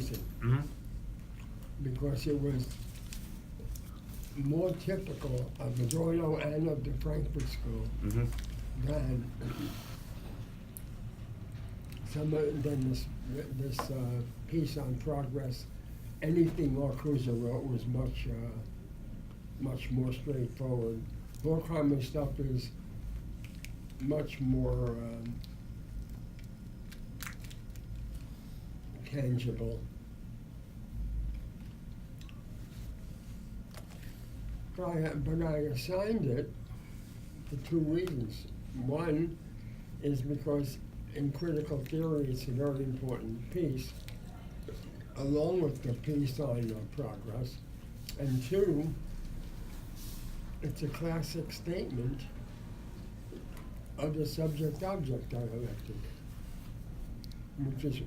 reason. Because it was more typical of Adorno and of the Frankfurt School than this piece on progress. Anything Marcuse wrote was much more straightforward. Horkheimer's stuff is much more tangible. But I assigned it for two reasons. One is because in critical theory it's a very important piece, along with the piece on progress. And two, it's a classic statement of the subject-object dialectic, which is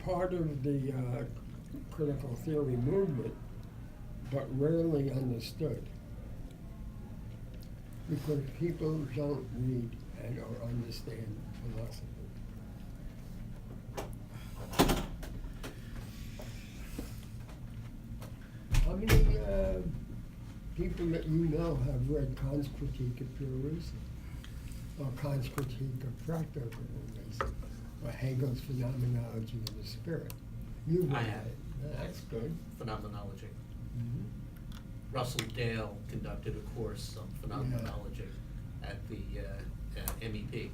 part of the critical theory movement, but rarely understood, because people don't read and or understand philosophy. How many people that you know have read Kant's Critique of Pure Reason, or Kant's Critique of Practical Reason, or Hegel's Phenomenology of the Spirit? You read I have. it. That's good. Phenomenology. Mhm. Russell Dale conducted a course on phenomenology at the MEP.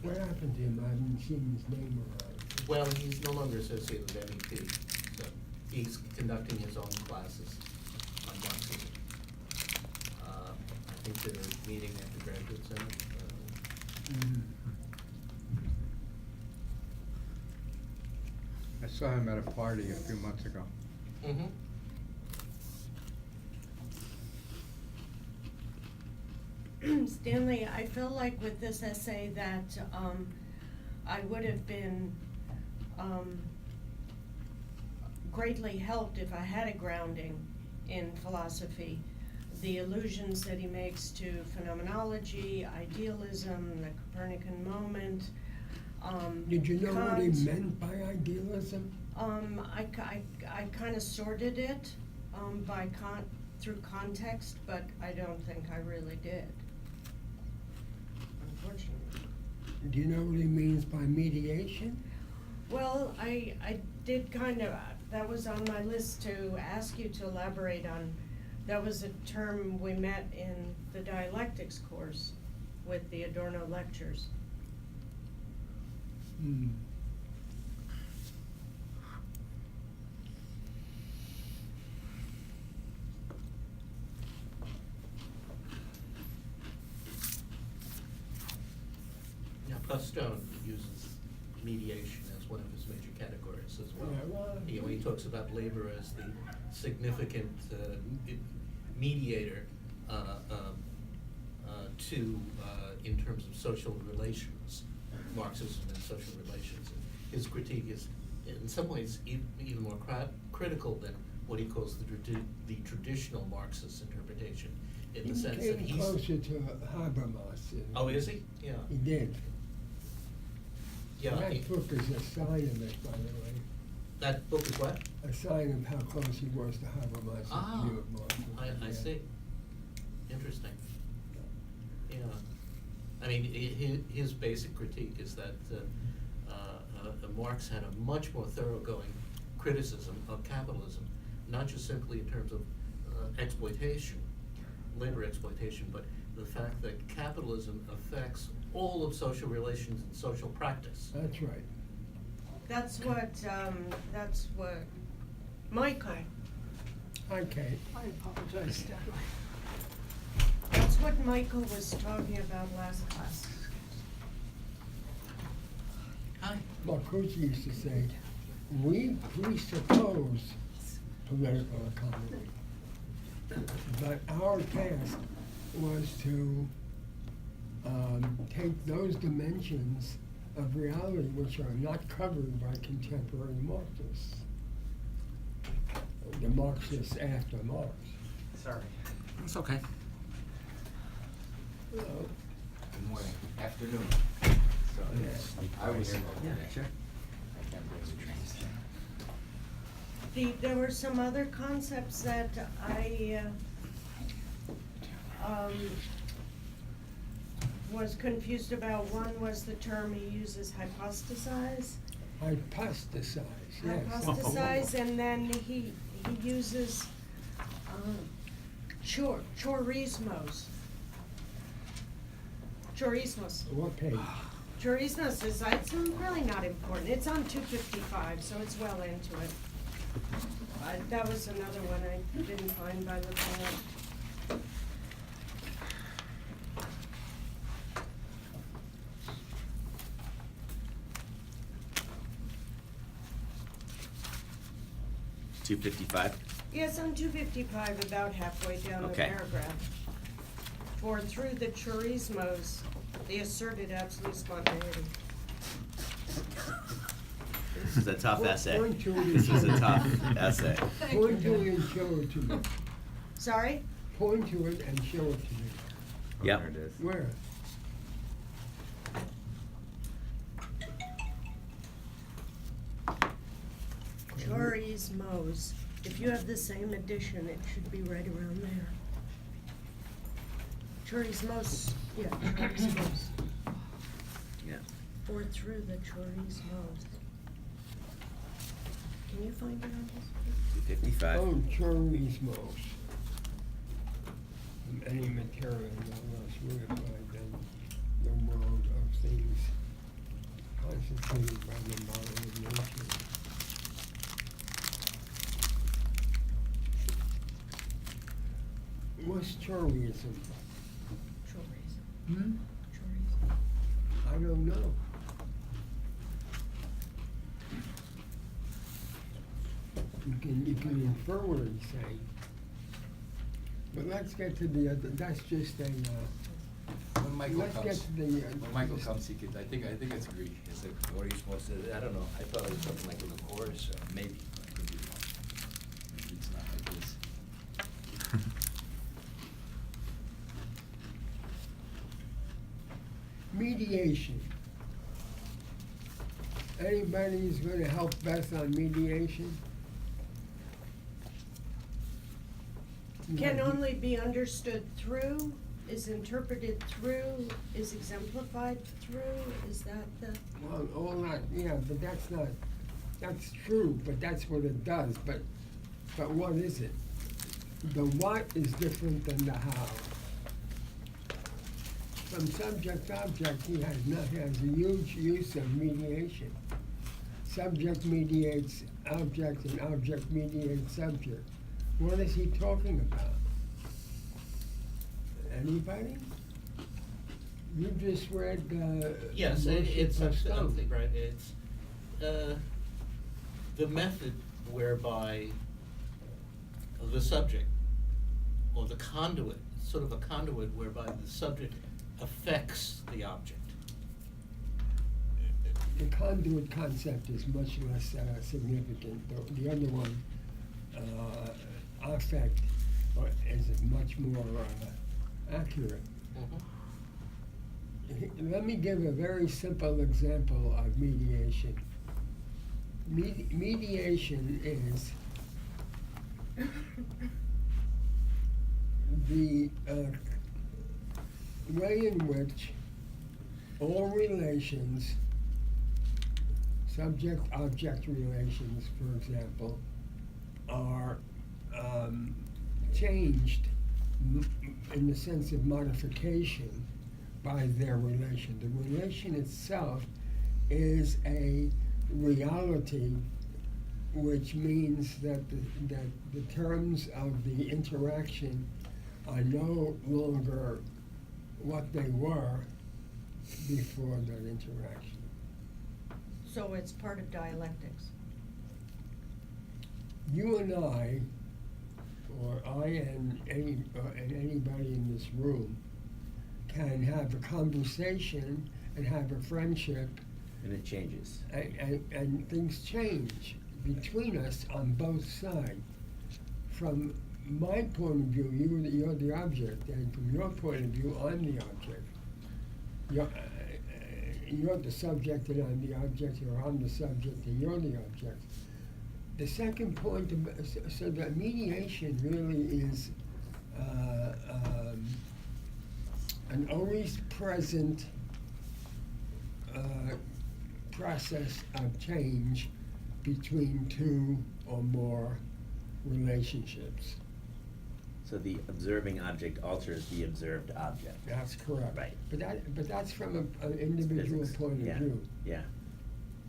What happened to him? I haven't seen his name around. Well, he's no longer associated with MEP, so he's conducting his own classes on Marxism. I think they're meeting at the Graduate Center. I saw him at a party a few months ago. Stanley, I feel like with this essay that I would have been greatly helped if I had a grounding in philosophy. The allusions that he makes to phenomenology, idealism, the Copernican moment. Did you know what he Kant. meant by idealism? I kind of sorted it through context, but I don't think I really did, unfortunately. Do you know what he means by mediation? Well, I did kind of, that was on my list to ask you to elaborate on. That was a term we met in the dialectics course with the Adorno lectures. Now, Stone uses mediation as one of his major categories as well. Yeah, well, He talks about labor as the significant mediator in terms of social relations, Marxism and social relations. And his critique is, in some ways, even more critical than what he calls the traditional Marxist interpretation, in the sense that He he's... came closer to Habermas. Oh, is he? Yeah. He did. Yeah. That book is a sign of it, by the way. That book is what? A sign of how close he was to Habermas' view of Marxism. I see. Interesting. Yeah. I mean, his basic critique is that Marx had a much more thoroughgoing criticism of capitalism, not just simply in terms of exploitation, labor exploitation, but the fact that capitalism affects all of social relations and social practice. That's right. That's what Michael, Okay. I apologize, Stanley. that's what Michael was talking about last class. Hi. Marcuse used to say, we presuppose political economy, but our task was to take those dimensions of reality which are not covered by contemporary Marxists, the Marxists after Marx. Sorry. It's okay. You know, Good morning, afternoon. So, Sure. There were some other concepts that I was confused about. One was the term he uses, hypostasize. Hypostasize, yes. Hypostasize, and then he uses chorismos. Chorismos. What page? Chorismos is, it's really not important. It's on 255, so it's well into it. That was another one I didn't find by looking up. $255. Yes, on 255, about halfway down the Okay. paragraph. For through the chorismos, the asserted absolute spontaneity. This is a tough essay. Point to it and This is show a it. tough essay. Point to it and show it to me. Sorry? Point to it and show it to me. Yep. There it is. Where? Chorismos. If you have the same edition, it should be right around there. Chorismos, yeah, chorismos. Yeah. For through the chorismos. Can you find it on this page? 255. Oh, chorismos. From any material no less reified than the world of things constituted by the model of nature. What's chorism? Chorism. Hmm? Chorism. I don't know. You can infer what he's saying. But let's get to the other, that's just a, When Michael let's get comes, to the. when Michael comes, he could, I think it's Greek, it's like, what are you supposed to, I don't know, I thought it was something like in the chorus, or maybe, I could be wrong. Maybe it's not like this. Mediation. Anybody's gonna help Beth on mediation? Can only be understood through, is interpreted through, is exemplified through, is that the? Well, all that, yeah, but that's not, that's true, but that's what it does, but what is it? The what is different than the how. From subject to object, he has a huge use of mediation. Subject mediates object and object mediates subject. What is he talking about? Anybody? You just read, Yes, Motion it's for actually, Stone. right, it's, the method whereby the subject, or the conduit, sort of a conduit whereby the subject affects the object. The conduit concept is much less significant. The other one, affect, is much more accurate. Let me give a very simple example of mediation. Mediation is the way in which all relations, subject-object relations, for example, are changed in the sense of modification by their relation. The relation itself is a reality, which means that the terms of the interaction are no longer what they were before that interaction. So it's part of dialectics. You and I, or I and anybody in this room, can have a conversation and have a friendship, And it changes. and things change between us on both sides. From my point of view, you're the object, and from your point of view, I'm the object. you're the subject and I'm the object, or I'm the subject and you're the object. The second point, so that mediation really is an always present process of change between two or more relationships. So the observing object alters the observed object. That's correct. Right. But that's from an individual Physics. point of Yeah. view. Yeah.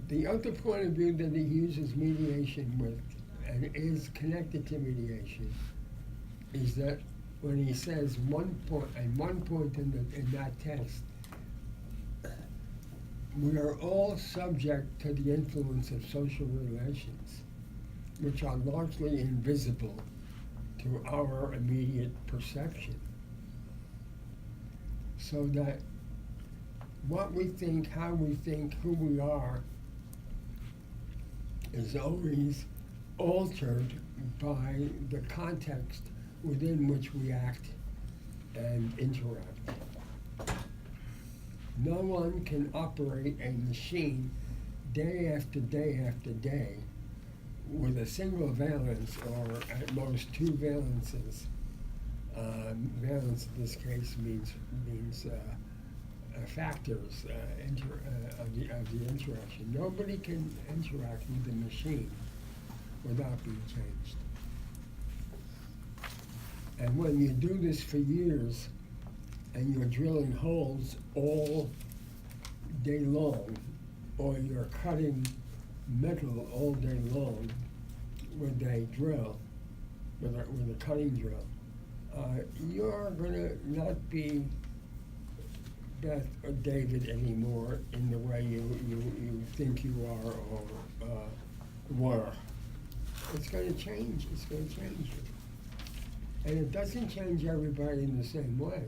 The other point of view that he uses mediation with, and is connected to mediation, is that when he says at one point in that text, we are all subject to the influence of social relations, which are largely invisible to our immediate perception. So that what we think, how we think, who we are, is always altered by the context within which we act and interact. No one can operate a machine day after day after day with a single valence, or at most two valences. Valence in this case means factors of the interaction. Nobody can interact with the machine without being changed. And when you do this for years, and you're drilling holes all day long, or you're cutting metal all day long with a drill, with a cutting drill, you're gonna not be Beth or David anymore in the way you think you are or were. It's gonna change. It's gonna change you. And it doesn't change everybody in the same way,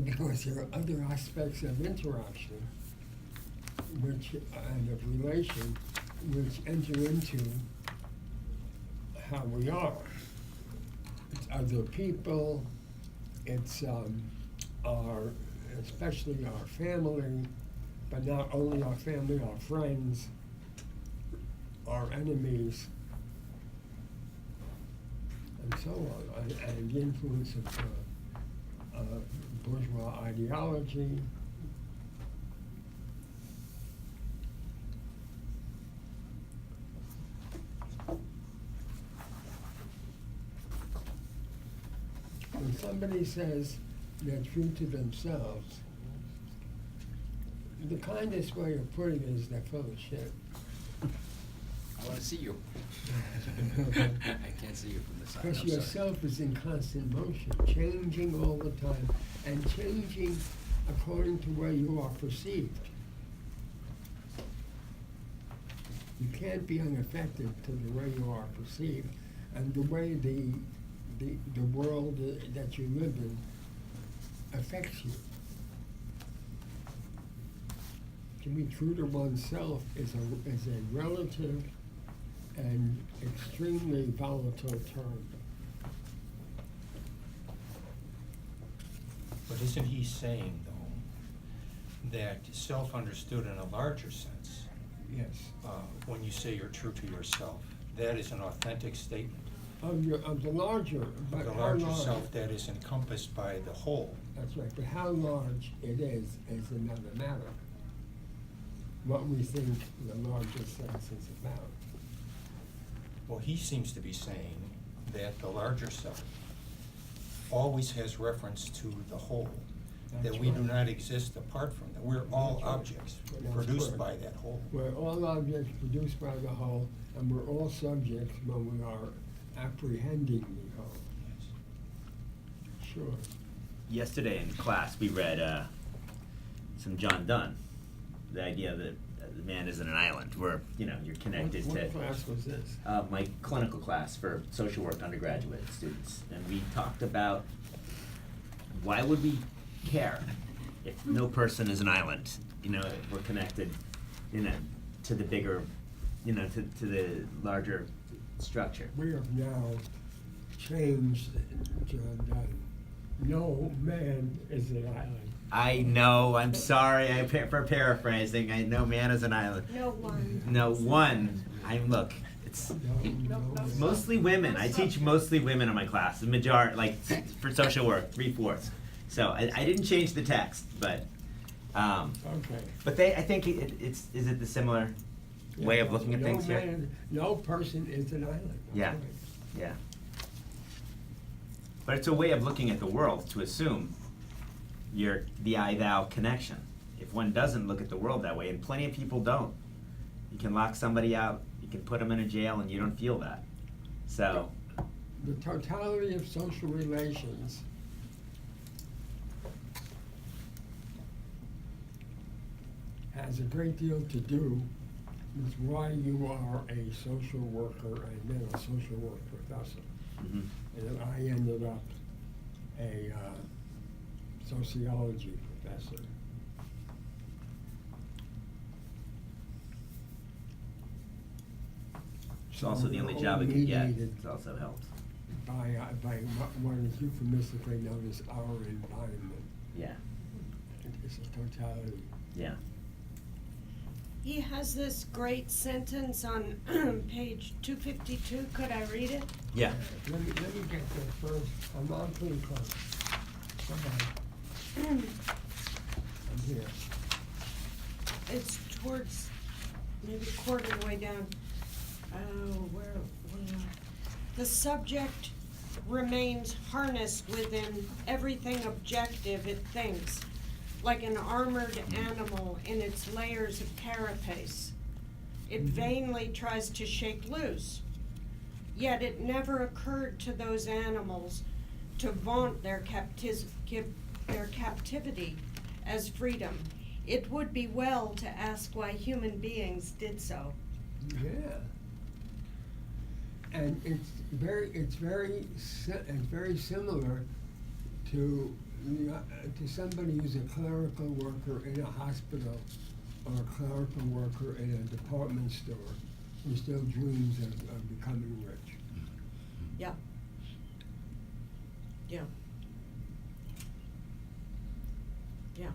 because there are other aspects of interaction and of relation which enter into how we are. It's other people, it's especially our family, but not only our family, our friends, our enemies, and so on, and the influence of bourgeois ideology. When somebody says they're true to themselves, the kindest way of putting it is they're full of shit. I wanna see you. I can't see you from the side, Because I'm sorry. yourself is in constant motion, changing all the time, and changing according to where you are perceived. You can't be unaffected to the way you are perceived, and the way the world that you live in affects you. To be true to oneself is a relative and extremely volatile term. But isn't he saying, though, that self-understood in a larger sense, Yes. when you say you're true to yourself, that is an authentic statement Of the larger, but of the how larger large? self that is encompassed by the whole? That's right, but how large it is another matter. What we think the larger sense is about. Well, he seems to be saying that the larger self always has reference to the whole, that That's we do right. not exist apart from that. We're all That's right. objects That's produced correct. by that whole. We're all objects produced by the whole, and we're all subjects when we are apprehending the whole. Sure. Yesterday in class, we read some John Donne, the idea that the man isn't an island, where, you're connected to. What class was this? My clinical class for social work undergraduate students, and we talked about why would we care if no person is an island, if we're connected, to the bigger, to the larger structure. We have now changed, John Donne. No man is an island. I know, I'm sorry, for paraphrasing, I know man is an island. No one. No, one, look, it's mostly women. I teach mostly women in my class, the majority, like, for social work, 3/4. So I didn't change the text, but, Okay. but I think is it the similar way of looking at things here? No person is an island. That's Yeah. right. Yeah. But it's a way of looking at the world to assume the I-thou connection. If one doesn't look at the world that way, and plenty of people don't, you can lock somebody out, you can put them in a jail, and you don't feel that. So, The totality of social relations has a great deal to do with why you are a social worker and then a social work professor. mhm. And then I ended up a sociology professor. It's also the only So job I could get. mediated It's also helped. by what is euphemistically known as our environment. Yeah, It's a totality. yeah. He has this great sentence on page 252. Could I read it? Yeah. Let me get there first. I'm pretty close. Go ahead. I'm here. It's towards maybe a quarter of the way down. Oh, where? The subject remains harnessed within everything objective it thinks, like an armored animal in its layers of carapace. It vainly tries to shake loose. Yet it never occurred to those animals to vaunt their captivity as freedom. It would be well to ask why human beings did so. Yeah. And it's very similar to somebody who's a clerical worker in a hospital or a clerical worker in a department store who still dreams of becoming rich. Yeah. Yeah. Yeah.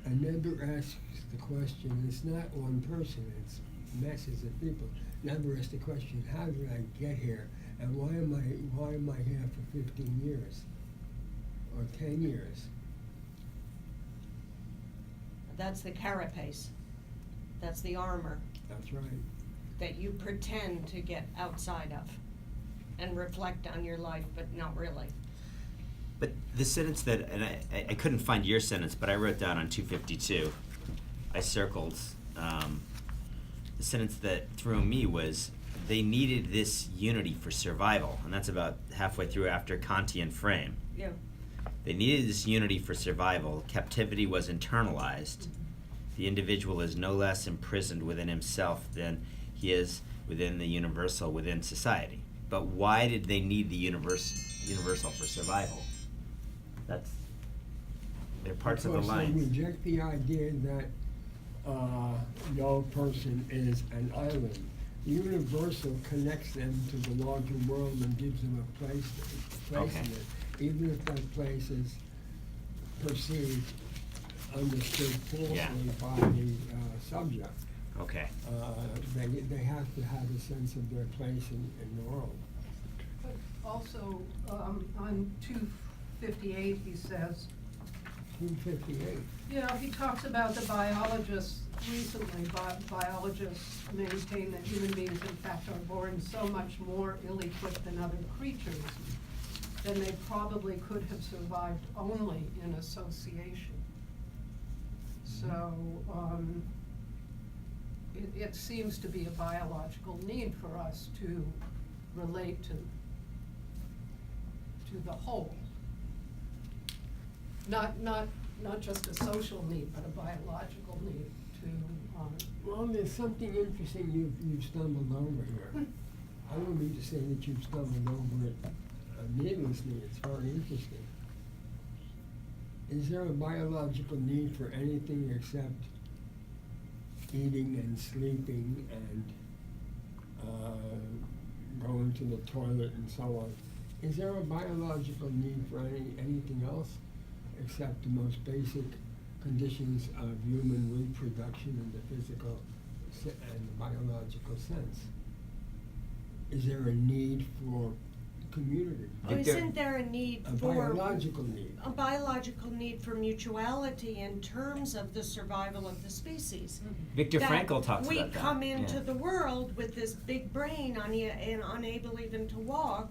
And never asks the question, it's not one person, it's masses of people. Never asks the question, how did I get here? And why am I here for 15 years? Or 10 years? That's the carapace. That's the armor That's right. that you pretend to get outside of and reflect on your life, but not really. But the sentence that, and I couldn't find your sentence, but I wrote down on 252, I circled, the sentence that threw me was, they needed this unity for survival, and that's about halfway through after Kantian frame. Yeah. They needed this unity for survival. Captivity was internalized. The individual is no less imprisoned within himself than he is within the universal within society. But why did they need the universal for survival? They're parts of the lines. Because they reject the idea that no person is an island. The universal connects them to the larger world and gives them a place Okay. in it, even if that place is perceived, understood falsely Yeah. by the subject. Okay. They have to have a sense of their place in the world. But also, on 258, he says, 258. you know, he talks about the biologists recently, biologists maintain that human beings in fact are born so much more ill-equipped than other creatures, then they probably could have survived only in association. So, it seems to be a biological need for us to relate to the whole. Not just a social need, but a biological need to, Well, there's something interesting you've stumbled over here. I don't mean to say that you've stumbled over it needlessly, it's very interesting. Is there a biological need for anything except eating and sleeping and going to the toilet and so on? Is there a biological need for anything else? accept the most basic conditions of human reproduction in the physical and the biological sense. Is there a need for community? Or isn't there a need A for? biological need. A biological need for mutuality in terms of the survival of the species. Viktor That Frankl talks about that. We come into yeah. the world with this big brain and unable even to walk.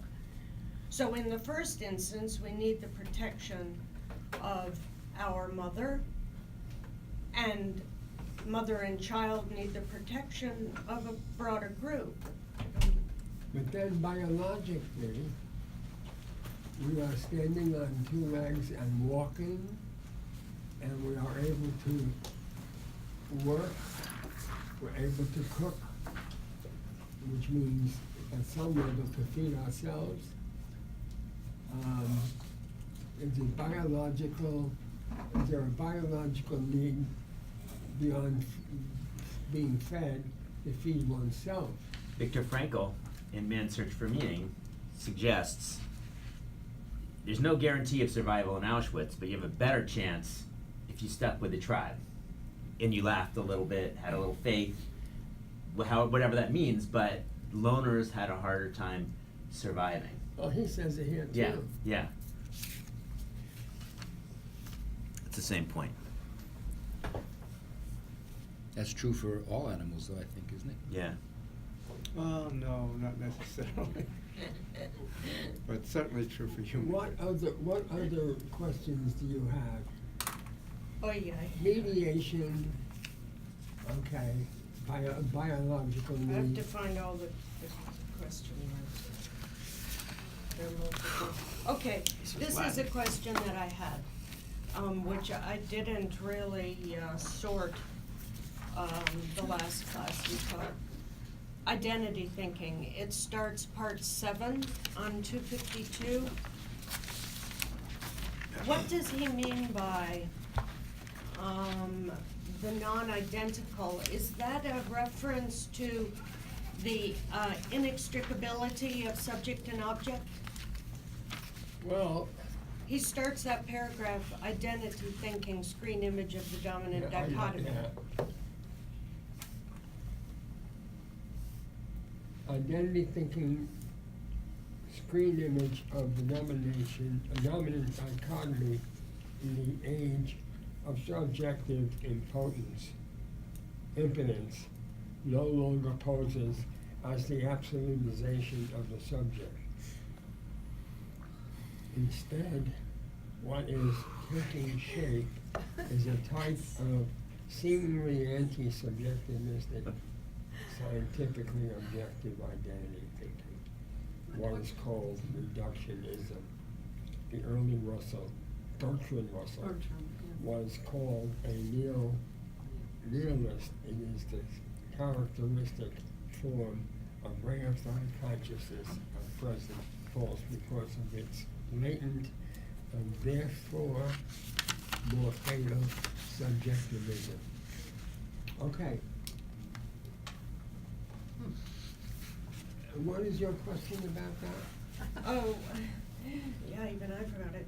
So in the first instance, we need the protection of our mother, and mother and child need the protection of a broader group. But then biologically, we are standing on two legs and walking, and we are able to work, we're able to cook, which means at some level to feed ourselves. Is it biological, is there a biological need beyond being fed to feed oneself? Viktor Frankl, in Man's Search for Meaning, suggests there's no guarantee of survival in Auschwitz, but you have a better chance if you stuck with the tribe and you laughed a little bit, had a little faith, whatever that means, but loners had a harder time surviving. Oh, he says it here too. Yeah, yeah. It's the same point. That's true for all animals, though, I think, isn't it? Yeah. Well, no, not necessarily. But certainly true for humans. What other questions do you have? Oh, yeah. Mediation, okay, biological I have need. to find all the question marks. There are multiple. Okay, this is a question that I had, which I didn't really sort the last class we taught. Identity thinking. It starts part 7 on 252. What does he mean by the non-identical? Is that a reference to the inextricability of subject and object? Well, He starts that paragraph, identity thinking, screen image of the dominant yeah, dichotomy. yeah. Identity thinking, screen image of the dominant dichotomy in the age of subjective impotence, impotence, no longer poses as the absolutization of the subject. Instead, what is taking shape is a type of seemingly anti-subjectivistic, scientifically objective identity thinking, what is called reductionism. The early Bertrand Russell, was called a nihilist. It is the characteristic form of reified consciousness of present false because of its latent and therefore more fatal subjectivism. Okay. What is your question about that? Oh, yeah, even I forgot it.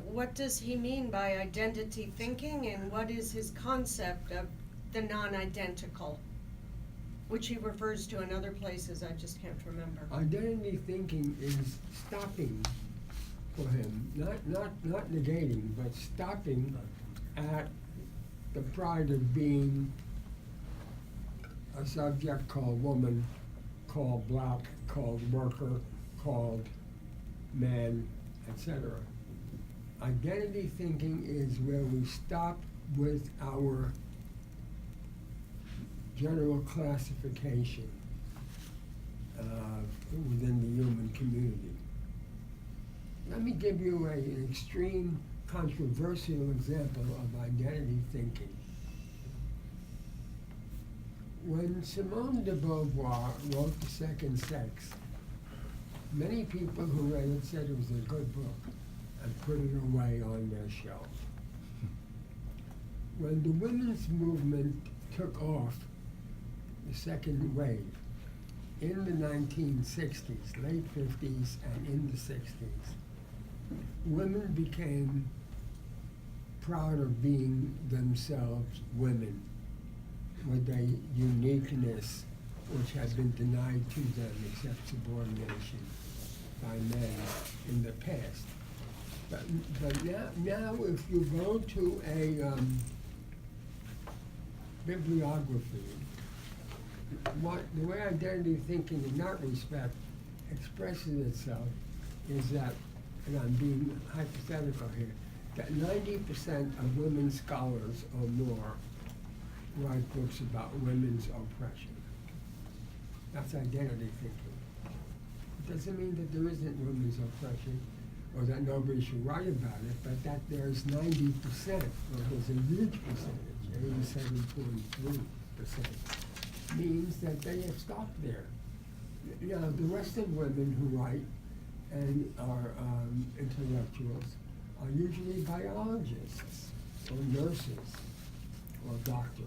What does he mean by identity thinking, and what is his concept of the non-identical, which he refers to in other places, I just can't remember. Identity thinking is stopping for him, not negating, but stopping at the pride of being a subject called woman, called black, called worker, called man, etc. Identity thinking is where we stop with our general classification within the human community. Let me give you an extreme controversial example of identity thinking. When Simone de Beauvoir wrote The Second Sex, many people who read it said it was a good book and put it away on their shelf. When the women's movement took off, the second wave, in the 1960s, late 50s and in the 60s, women became proud of being themselves women with a uniqueness which has been denied to them except subordination by men in the past. But now if you go to a bibliography, the way identity thinking in that respect expresses itself is that, and I'm being hypothetical here, that 90% of women scholars or more write books about women's oppression. That's identity thinking. It doesn't mean that there isn't women's oppression or that nobody should write about it, but that there's 90%, or there's a huge percentage, 87.3%, means that they have stopped there. You know, the rest of women who write and are intellectuals are usually biologists or nurses or doctors.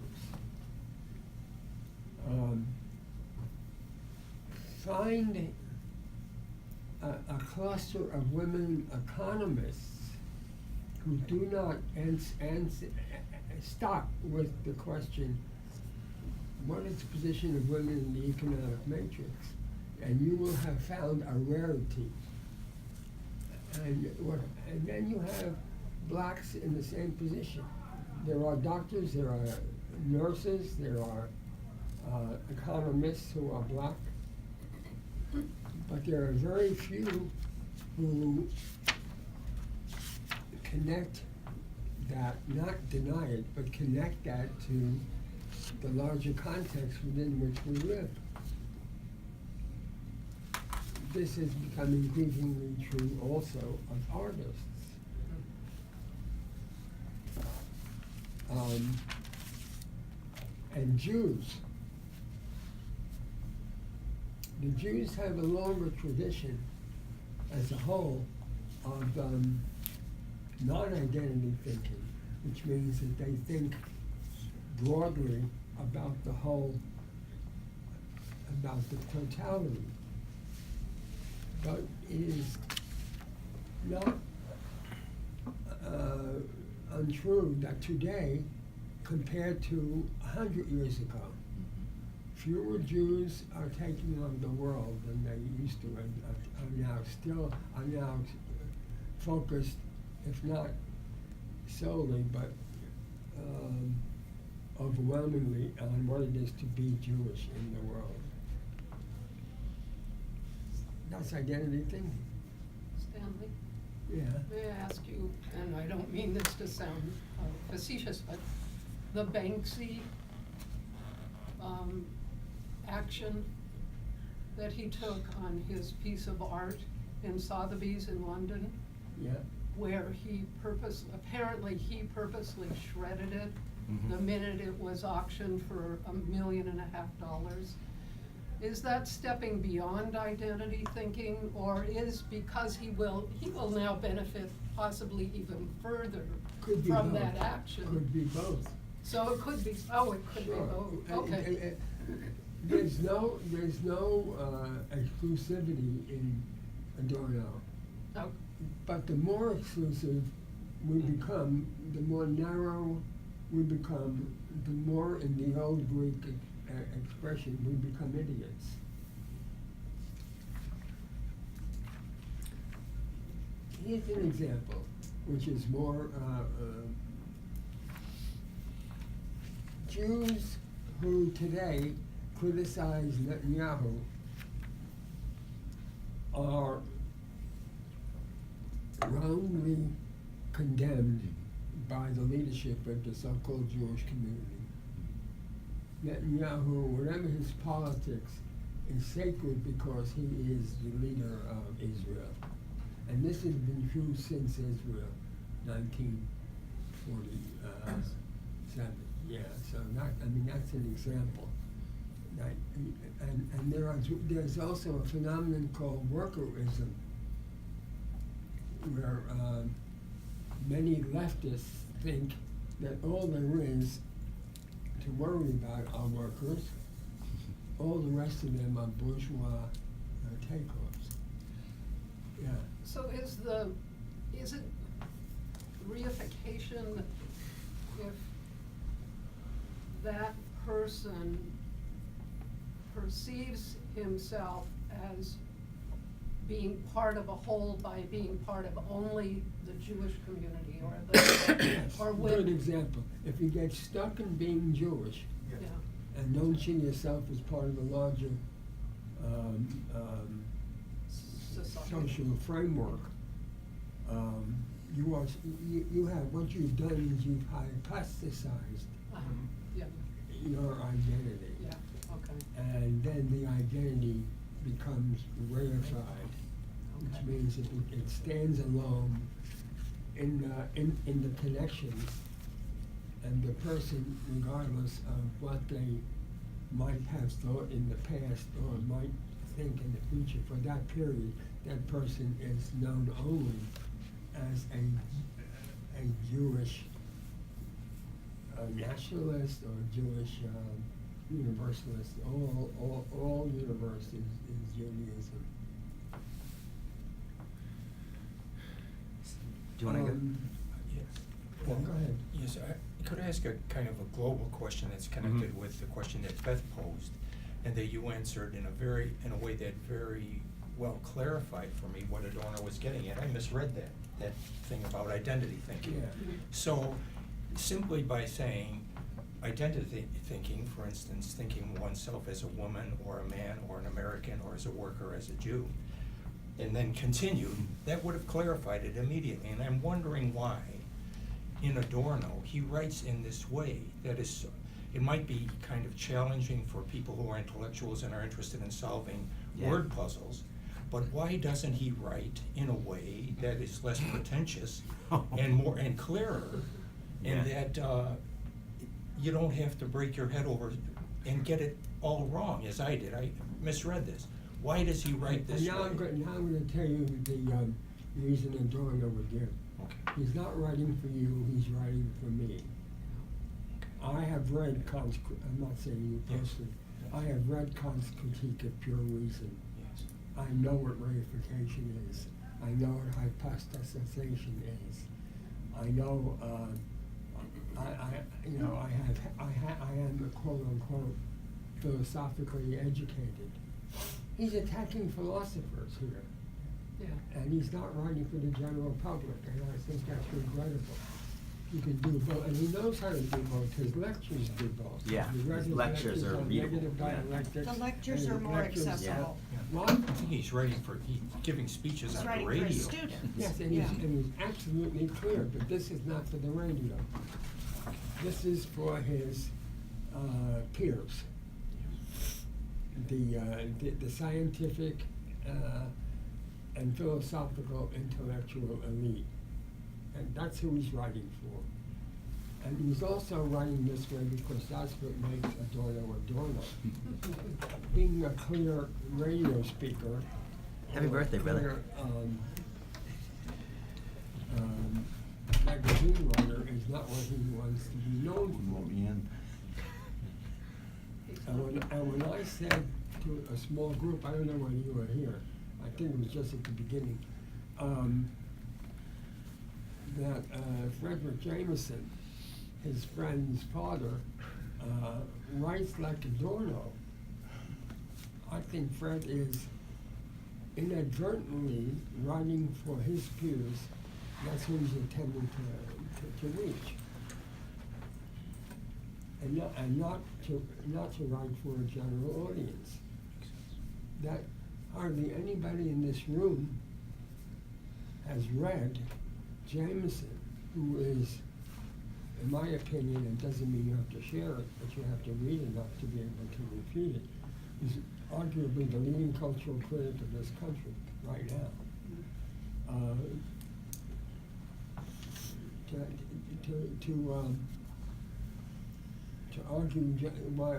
Find a cluster of women economists who do not stop with the question, what is the position of women in the economic matrix? And you will have found a rarity. And then you have blacks in the same position. There are doctors, there are nurses, there are economists who are black, but there are very few who connect that, not deny it, but connect that to the larger context within which we live. This has become increasingly true also of artists. And Jews. The Jews have a longer tradition as a whole of non-identity thinking, which means that they think broadly about the whole, about the totality. But it is not untrue that today, compared to 100 years ago, fewer Jews are taking on the world than they used to, and are now focused, if not solely, but overwhelmingly on what it is to be Jewish in the world. That's identity thinking. Stanley? Yeah. May I ask you, and I don't mean this to sound facetious, but the Banksy action that he took on his piece of art in Sotheby's in London, Yeah. where he apparently purposely shredded it the minute it was auctioned for $1.5 million. Is that stepping beyond identity thinking, or is because he will now benefit possibly even further Could be from both. that action? Could be both. So it could be, it could be both, okay. There's no exclusivity in Adorno. Oh, But the more exclusive we become, the more narrow we become, the more, in the old Greek expression, we become idiots. Here's an example, which is more Jews who today criticize Netanyahu are roundly condemned by the leadership of the so-called Jewish community. Netanyahu, whatever his politics, is sacred because he is the leader of Israel. And this has been true since Israel, 1947. Yeah, so that's an example. And there's also a phenomenon called workerism, where many leftists think that all there is to worry about are workers. All the rest of them are bourgeois takeoffs. Yeah. so reification, if that person perceives himself as being part of a whole by being part of only the Jewish community or the, or with. Good example. If you get stuck in being Jewish Yeah, and don't see yourself as part of a larger society. social framework, you have, what you've done is you've hypothesized Yeah, your identity. yeah, okay, And then the identity becomes reified, which Okay. means it stands alone in the connections, and the person, regardless of what they might have thought in the past or might think in the future, for that period, that person is known only as a Jewish nationalist or Jewish universalist. All universe is Judaism. Do you wanna go? Yes. Well, go ahead. Yes, I could ask a kind of a global question that's connected with the question that Beth posed, and that you answered in a way that very well clarified for me what Adorno was getting at. I misread that thing about identity thinking. Yeah. So, simply by saying identity thinking, for instance, thinking oneself as a woman or a man or an American or as a worker, as a Jew, and then continued, that would have clarified it immediately. And I'm wondering why, in Adorno, he writes in this way that is, it might be kind of challenging for people who are intellectuals and are interested in solving word puzzles, but why doesn't he write in a way that is less pretentious and more, and clearer, and that you don't have to break your head over and get it all wrong, as I did. I misread this. Why does he write this And way? now I'm going to tell you the reason Adorno would give. Okay. He's not writing for you, he's writing for me. I have read Kant's, I'm not saying you Yes. personally, Yes. I have read Kant's Critique of Pure Reason. Yes. I know what reification is. I know what hypostasization is. I know, I am a quote unquote philosophically educated. He's attacking philosophers here. yeah. And he's not writing for the general public, and I think that's regrettable. He can do both, and he knows how to do both. His lectures do both. Yeah, You read his lectures are on readable, negative yeah. dialectics. The lectures and are his more lectures- accessible. What? I think he's writing for, giving speeches He's on the writing radio. for his students. Yes, and Yeah. he's absolutely clear, but this is not for the radio. This is for his peers. The scientific and philosophical intellectual elite. And that's who he's writing for. And he's also writing this way because that's what makes Adorno Adorno. Being a clear radio speaker. Happy or a birthday, brother. clear, magazine writer is not what he wants to be known for. And when I said to a small group, I don't know whether you were here, I think it was just at the beginning, that Frederick Jameson, his friend's father, writes like Adorno. I think Fred is inadvertently writing for his peers. That's who he's intending to reach. And not to write for a general audience. That hardly anybody in this room has read Jameson, who is, in my opinion, it doesn't mean you have to share it, but you have to read enough to be able to refute it, is arguably the leading cultural critic of this country right now. To argue why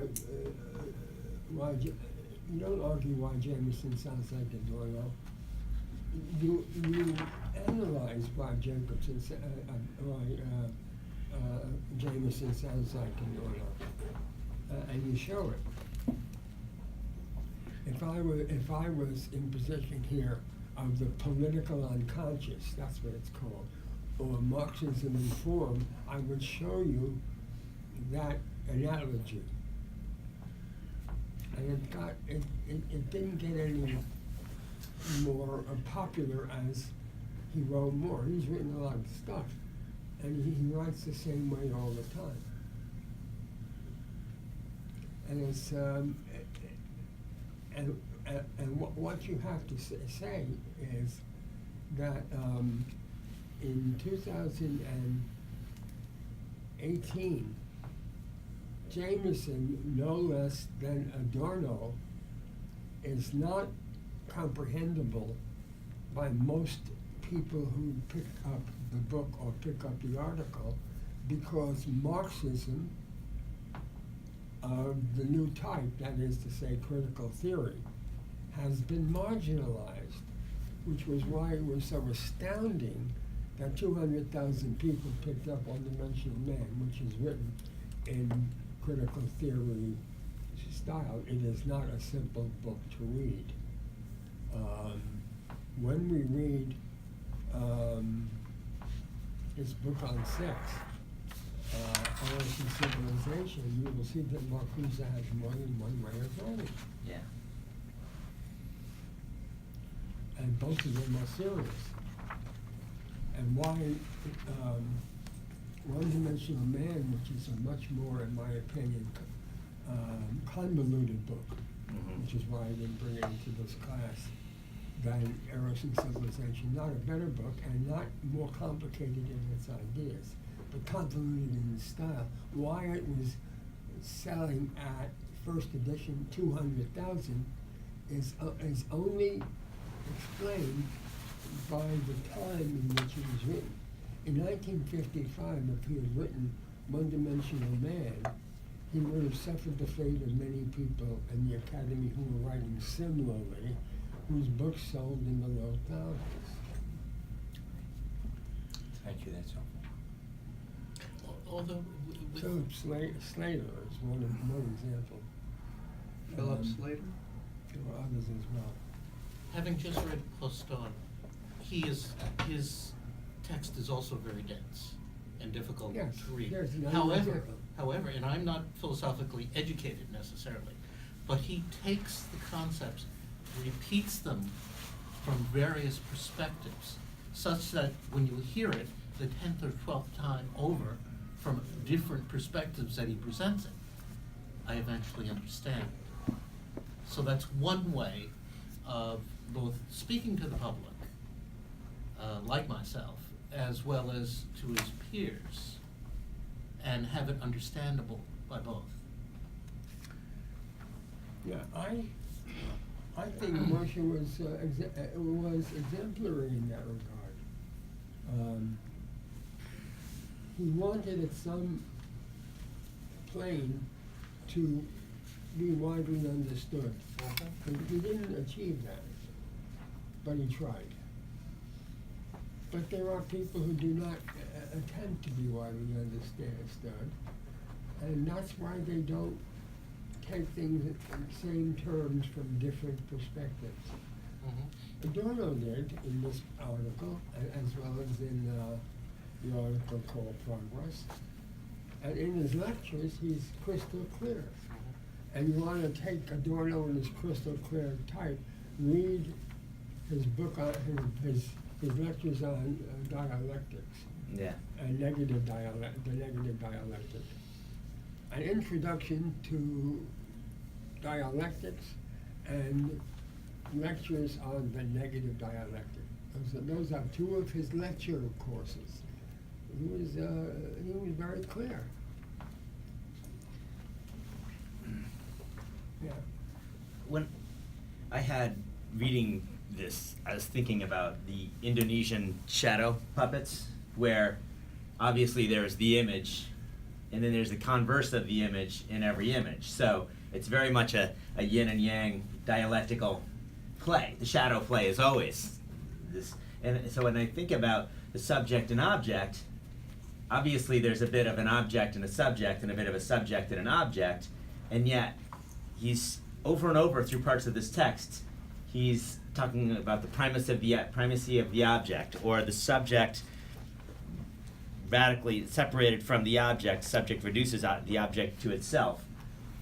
you don't argue why Jameson sounds like Adorno. You analyze why Jameson sounds like Adorno, and you show it. If I was in position here of the political unconscious, that's what it's called, or Marxism in form, I would show you that analogy. And it didn't get any more popular as he wrote more. He's written a lot of stuff, and he writes the same way all the time. And it's what you have to say is that in 2018, Jameson, no less than Adorno, is not comprehensible by most people who pick up the book or pick up the article, because Marxism of the new type, that is to say critical theory, has been marginalized, which was why it was so astounding that 200,000 people picked up One-Dimensional Man, which is written in critical theory style. It is not a simple book to read. When we read his book on sex, Eros and Civilization, you will see that Marcuse has more than one way of writing. Yeah. And both of them are serious. And why One-Dimensional Man, which is a much more, in my opinion, convoluted book, which is why I didn't bring it into this class, than Eros and Civilization. Not a better book and not more complicated in its ideas, but convoluted in its style. Why it was selling at first edition 200,000 is only explained by the time in which it was written. In 1955, if he had written One-Dimensional Man, he would have suffered the fate of many people in the Academy who were writing similarly, whose books sold in the low thousands. Thank you, that's helpful. Although, Philip Slater is one example. Philip Slater? There were others as well. having just read Poston, his text is also very dense and difficult Yes, to read. yes, no, However, and I'm not philosophically educated necessarily, but he takes the concepts, repeats them from various perspectives, such that when you hear it the 10th or 12th time over from different perspectives that he presents it, I eventually understand. So that's one way of both speaking to the public, like myself, as well as to his peers, and have it understandable by both. Yeah, I think Moshe was exemplary in that regard. He wanted at some plane to be widely understood. And he didn't achieve that, but he tried. But there are people who do not attempt to be widely understood, and that's why they don't take things in the same terms from different perspectives. Adorno did in this article, as well as in the article called Progress. And in his lectures, he's crystal clear. And you want to take Adorno in his crystal clear type, read his book on his lectures on dialectics. Yeah. And the negative dialectic. An introduction to dialectics and lectures on the negative dialectic. Those are two of his lecture courses. He was very clear. Yeah. When I had reading this, I was thinking about the Indonesian shadow puppets, where obviously there's the image, and then there's the converse of the image in every image. So it's very much a yin and yang dialectical play. The shadow play is always this. And so when I think about the subject and object, obviously there's a bit of an object and a subject, and a bit of a subject and an object, and yet he's over and over through parts of this text, he's talking about the primacy of the object, or the subject radically separated from the object, subject reduces the object to itself.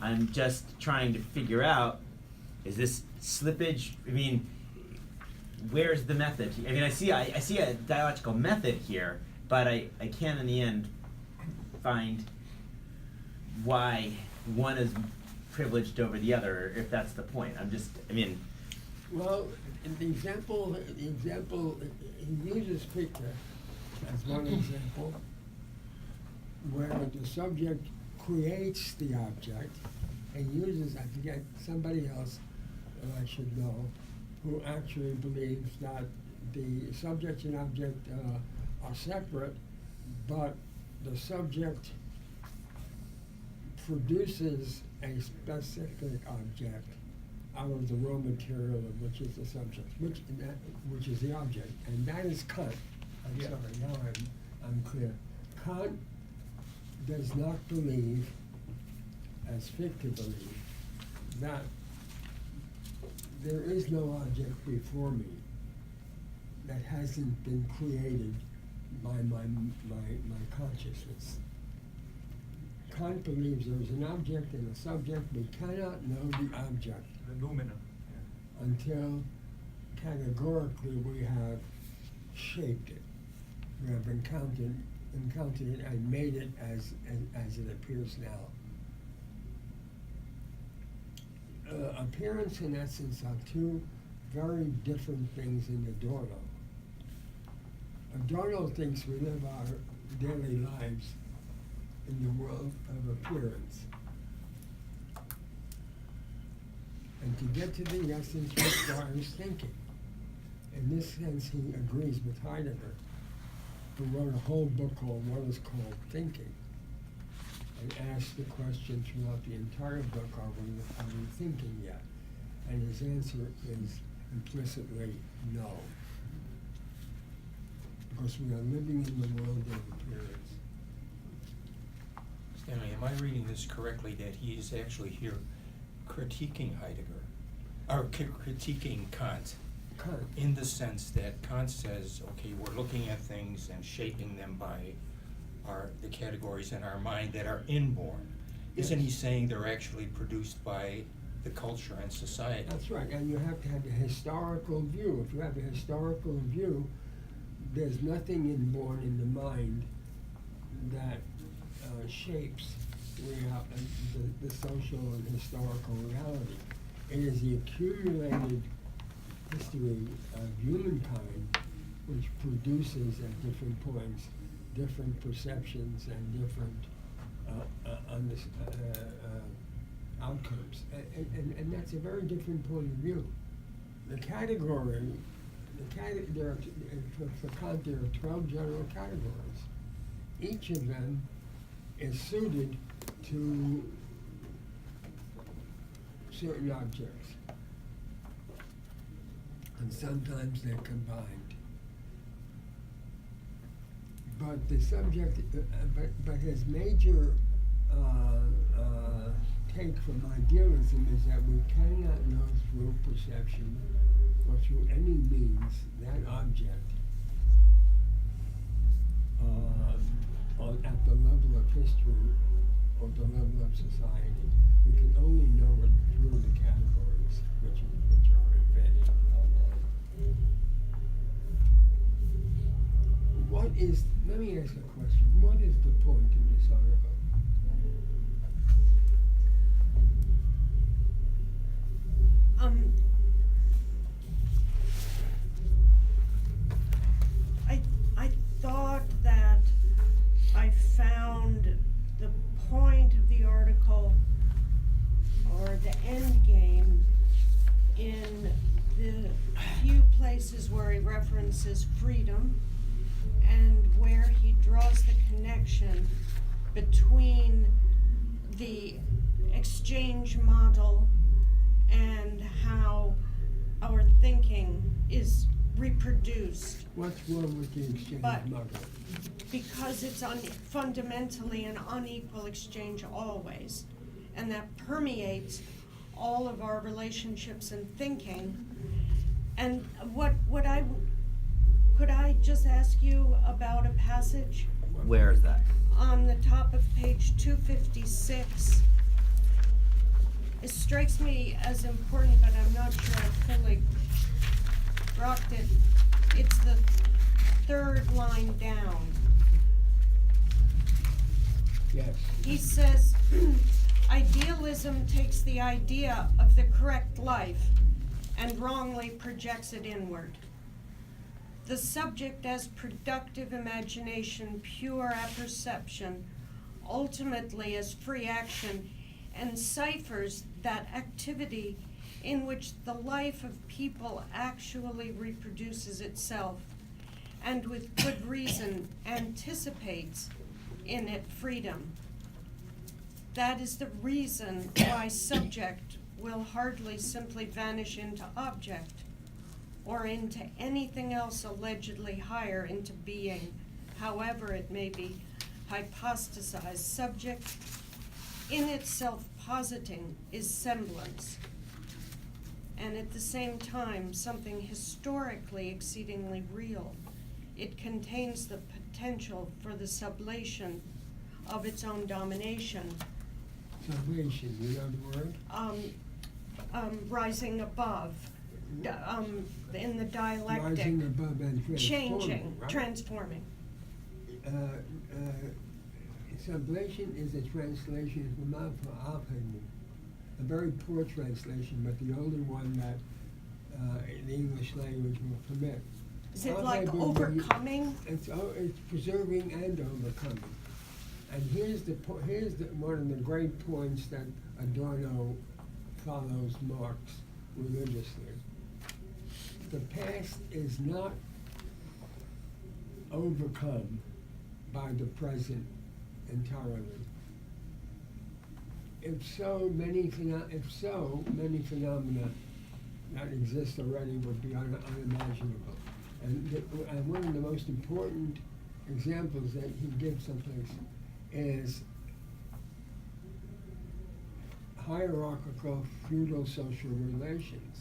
I'm just trying to figure out, is this slippage? I mean, where's the method? I mean, I see a dialogical method here, but I can't in the end find why one is privileged over the other, if that's the point. Well, in the example, he uses picture as one example, where the subject creates the object and uses, I forget, somebody else that I should know, who actually believes that the subject and object are separate, but the subject produces a specific object out of the raw material of which is the subject, which is the object, and that is Kant. I'm Yeah. sorry, now I'm clear. Kant does not believe, as Fichte believes, that there is no object before me that hasn't been created by my consciousness. Kant believes there is an object and a subject. We cannot know the object The noumena. until categorically we have shaped it. We have encountered it and made it as it appears now. Appearance and essence are two very different things in Adorno. Adorno thinks we live our daily lives in the world of appearance. And to get to the essence requires thinking. In this sense, he agrees with Heidegger, who wrote a whole book called what is called Thinking, and asked the question throughout the entire book, are we thinking yet? And his answer is implicitly no. Because we are living in the world of appearance. Stanley, am I reading this correctly, that he is actually here critiquing Heidegger, or critiquing Kant, Kant. in the sense that Kant says, okay, we're looking at things and shaping them by the categories in our mind that are inborn. Isn't he saying they're actually produced by the culture and society? That's right, and you have to have a historical view. If you have a historical view, there's nothing inborn in the mind that shapes the social and historical reality. It is the accumulated history of humankind which produces at different points different perceptions and different outcomes. And that's a very different point of view. For Kant, there are 12 general categories. Each of them is suited to certain objects. And sometimes they're combined. But the subject, but his major take from idealism is that we cannot know through perception or through any means that object at the level of history or the level of society. We can only know it through the categories which are embedded. Let me ask a question. What is the point in this article? I thought that I found the point of the article, or the end game, in the few places where he references freedom and where he draws the connection between the exchange model and how our thinking is reproduced. What's wrong with the exchange But- model? Because it's fundamentally an unequal exchange always, and that permeates all of our relationships and thinking. And could I just ask you about a passage Where is that? On the top of page 256. It strikes me as important, but I'm not sure I fully rocked it. It's the third line down. Yes. He says, idealism takes the idea of the correct life and wrongly projects it inward. The subject as productive imagination, pure apperception, ultimately as free action, enciphers that activity in which the life of people actually reproduces itself, and with good reason anticipates in it freedom. That is the reason why subject will hardly simply vanish into object, or into anything else allegedly higher into being, however it may be hypostasized. Subject in itself positing is semblance, and at the same time something historically exceedingly real. It contains the potential for the sublation of its own domination. Sublation, you know the word? Rising above, in the dialectic. Rising above and transforming, Changing, right? transforming. Sublation is a translation from Alchemy, a very poor translation, but the only one that the English language will permit. Is it like overcoming? It's preserving and overcoming. And here's one of the great points that Adorno follows Marx religiously. The past is not overcome by the present entirely. If so, many phenomena that exist already would be unimaginable. And one of the most important examples that he gives someplace is hierarchical feudal social relations.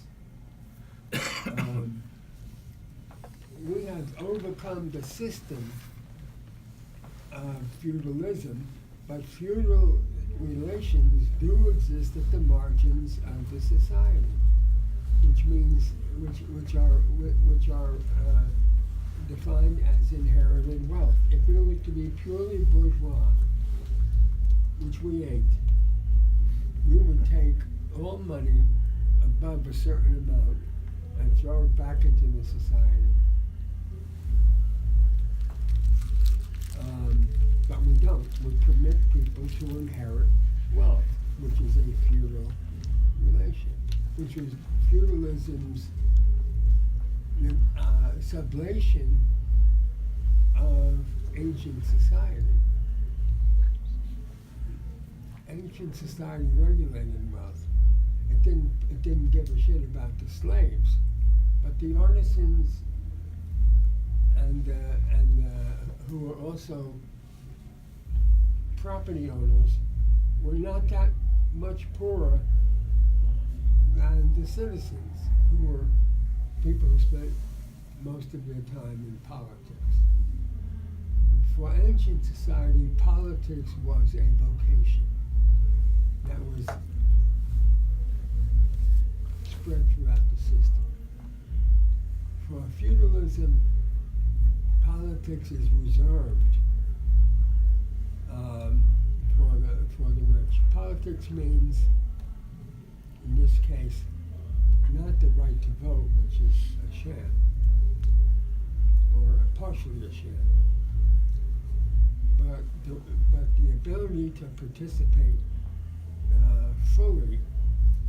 We have overcome the system of feudalism, but feudal relations do exist at the margins of the society, which means which are defined as inherited wealth. If we were to be purely bourgeois, which we ain't, we would take all money above a certain amount and throw it back into the society. But we don't. We permit people to inherit wealth, which is a feudal relation, which is feudalism's sublation of ancient society. Ancient society regulated wealth. It didn't give a shit about the slaves, but the artisans and who were also property owners were not that much poorer than the citizens, who were people who spent most of their time in politics. For ancient society, politics was a vocation that was spread throughout the system. For feudalism, politics is reserved for the rich. Politics means, in this case, not the right to vote, which is a sham, or partially a sham, but the ability to participate fully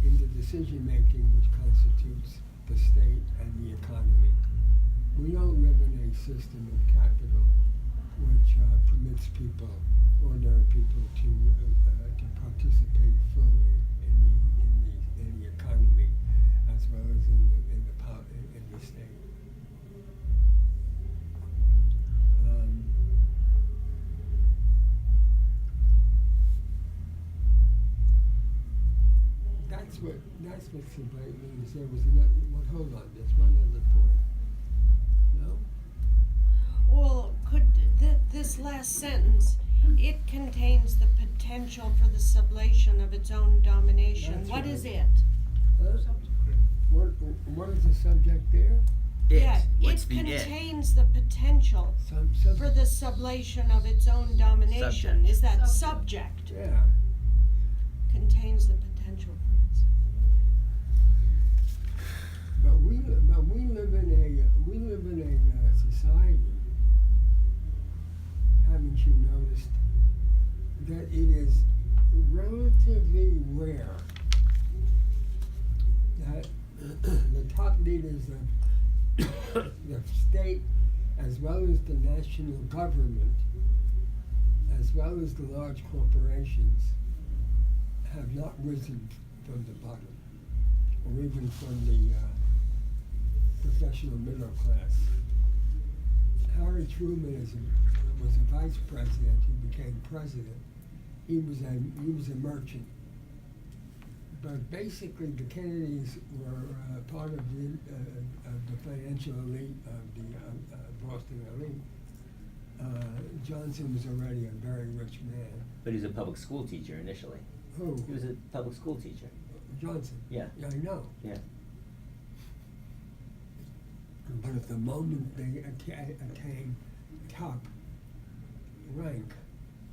in the decision-making which constitutes the state and the economy. We don't live in a system of capital which permits people, ordinary people, to participate fully in the economy as well as in the state. That's what sublate means. There was another. Well, hold on. There's one other point. No. Well, could this last sentence, it contains the potential for the sublation of its own domination. That's What is right. it? Huh? What is the subject there? Yeah, What's it the contains the potential for the sublation of its own domination. Subject. Is that subject? Yeah. Contains the potential for its. But we live in a society. Haven't you noticed that it is relatively rare that the top leaders of the state, as well as the national government, as well as the large corporations, have not risen from the bottom, or even from the professional middle class. Harry Truman was a vice president who became president. He was a merchant. But basically, the Kennedys were part of the financial elite of the Boston elite. Johnson was already a very rich man. But he was a public school teacher initially. Who? He was a public school teacher. Johnson. Yeah. Yeah, I know. Yeah. But at the moment they attain top rank,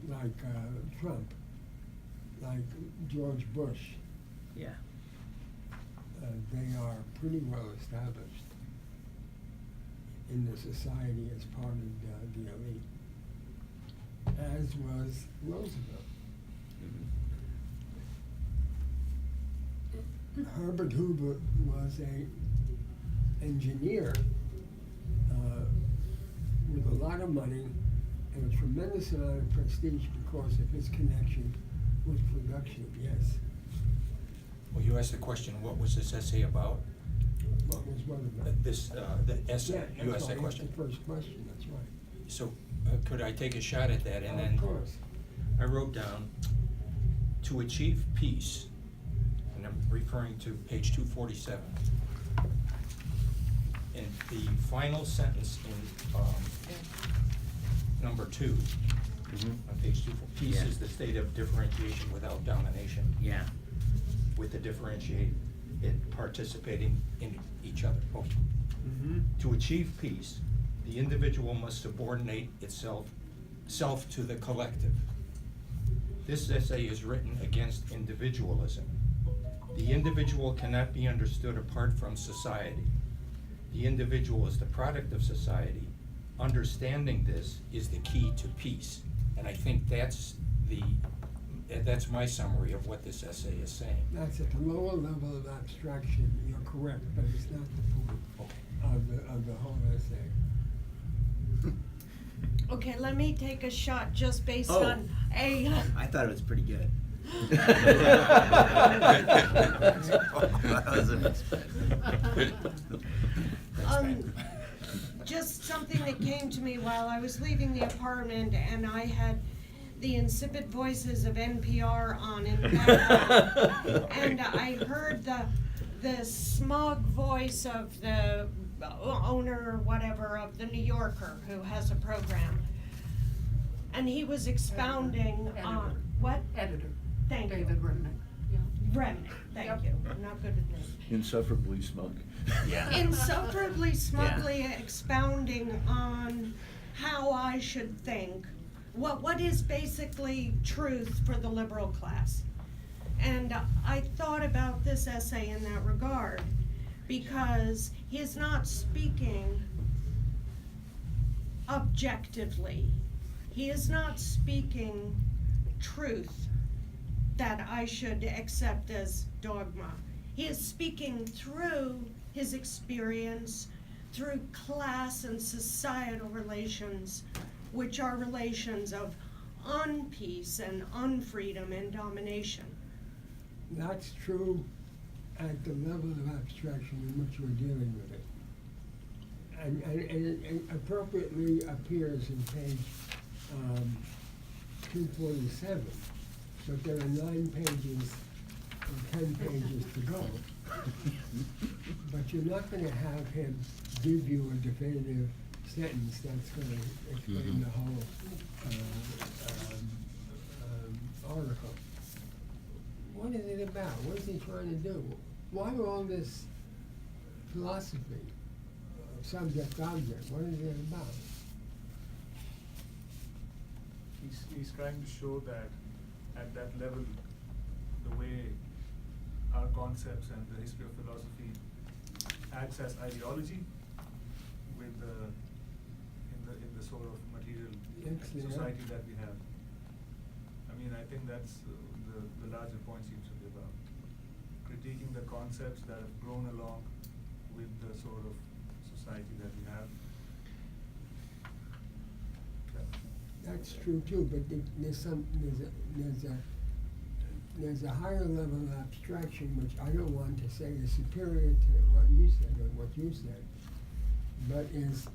like Trump, like George Bush, Yeah. they are pretty well established in the society as part of the elite, as was Roosevelt. Herbert Hoover was a engineer with a lot of money and a tremendous amount of prestige because of his connection with production, yes. Well, you asked the question, what was this essay about? What was one of them? The essay, Yeah, you that's asked why that I question. asked the first question, that's right. So, could I take a shot at that, and then? Of course. I wrote down, to achieve peace, and I'm referring to page 247. In the final sentence in, number 2, on page 2, peace Yeah. is the state of differentiation without domination, Yeah. with the differentiate it participating in each other. Okay. Mm-hmm. To achieve peace, the individual must subordinate self to the collective. This essay is written against individualism. The individual cannot be understood apart from society. The individual is the product of society. Understanding this is the key to peace. And I think that's my summary of what this essay is saying. That's at the lower level of abstraction, you're correct, but it's not the point of the whole essay. Okay, let me take a shot just based Oh. on a. I thought it was pretty good. Just something that came to me while I was leaving the apartment, and I had the insipid voices of NPR on in the background, and I heard the smug voice of the owner or whatever of the New Yorker who has a program, and he was expounding on Editor. what? Editor. Thank you. David Remnick. Yeah. Remnick, thank Yep. you. I'm not good at names. Insufferably smug. Yeah. Insufferably smugly expounding on how I should think, what is basically truth for the liberal class. And I thought about this essay in that regard, because he is not speaking objectively. He is not speaking truth that I should accept as dogma. He is speaking through his experience, through class and societal relations, which are relations of unpeace and unfreedom and domination. That's true at the level of abstraction in which we're dealing with it. And it appropriately appears in page 247, but there are 9 pages or 10 pages to go. But you're not going to have him give you a definitive sentence that's gonna explain the whole, article. What is it about? What is he trying to do? Why all this philosophy, subject-object? What is it about? He's trying to show that at that level, the way our concepts and the history of philosophy acts as ideology with in the sort of material Excellent. society that we have. I mean, I think that's the larger point seems to be about critiquing the concepts that have grown along with the sort of society that we have. That's true too, but there's a higher level of abstraction which I don't want to say is superior to what you said or what you said, but is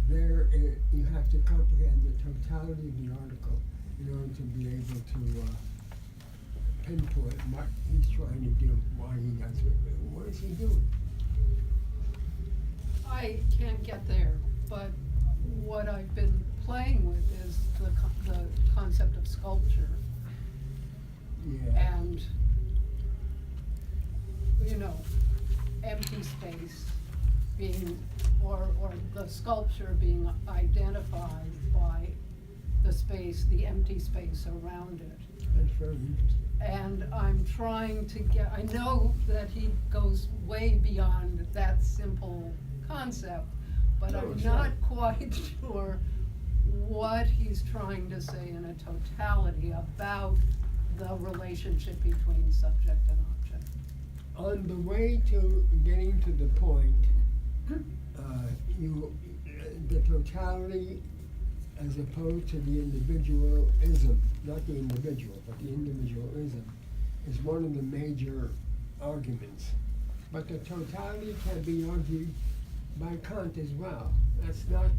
there, you have to comprehend the totality of the article in order to be able to pinpoint what he's trying to do, why he does it, what is he doing? I can't get there, but what I've been playing with is the concept of sculpture. Yeah. And, you know, empty space being, or the sculpture being identified by the space, the empty space around it. That's very interesting. And I'm trying to get, I know that he goes way beyond that simple concept, but No, I'm it's not right. quite sure what he's trying to say in a totality about the relationship between subject and object. On the way to getting to the point, the totality as opposed to the individualism, not the individual, but the individualism, is one of the major arguments. But the totality can be argued by Kant as well. That's not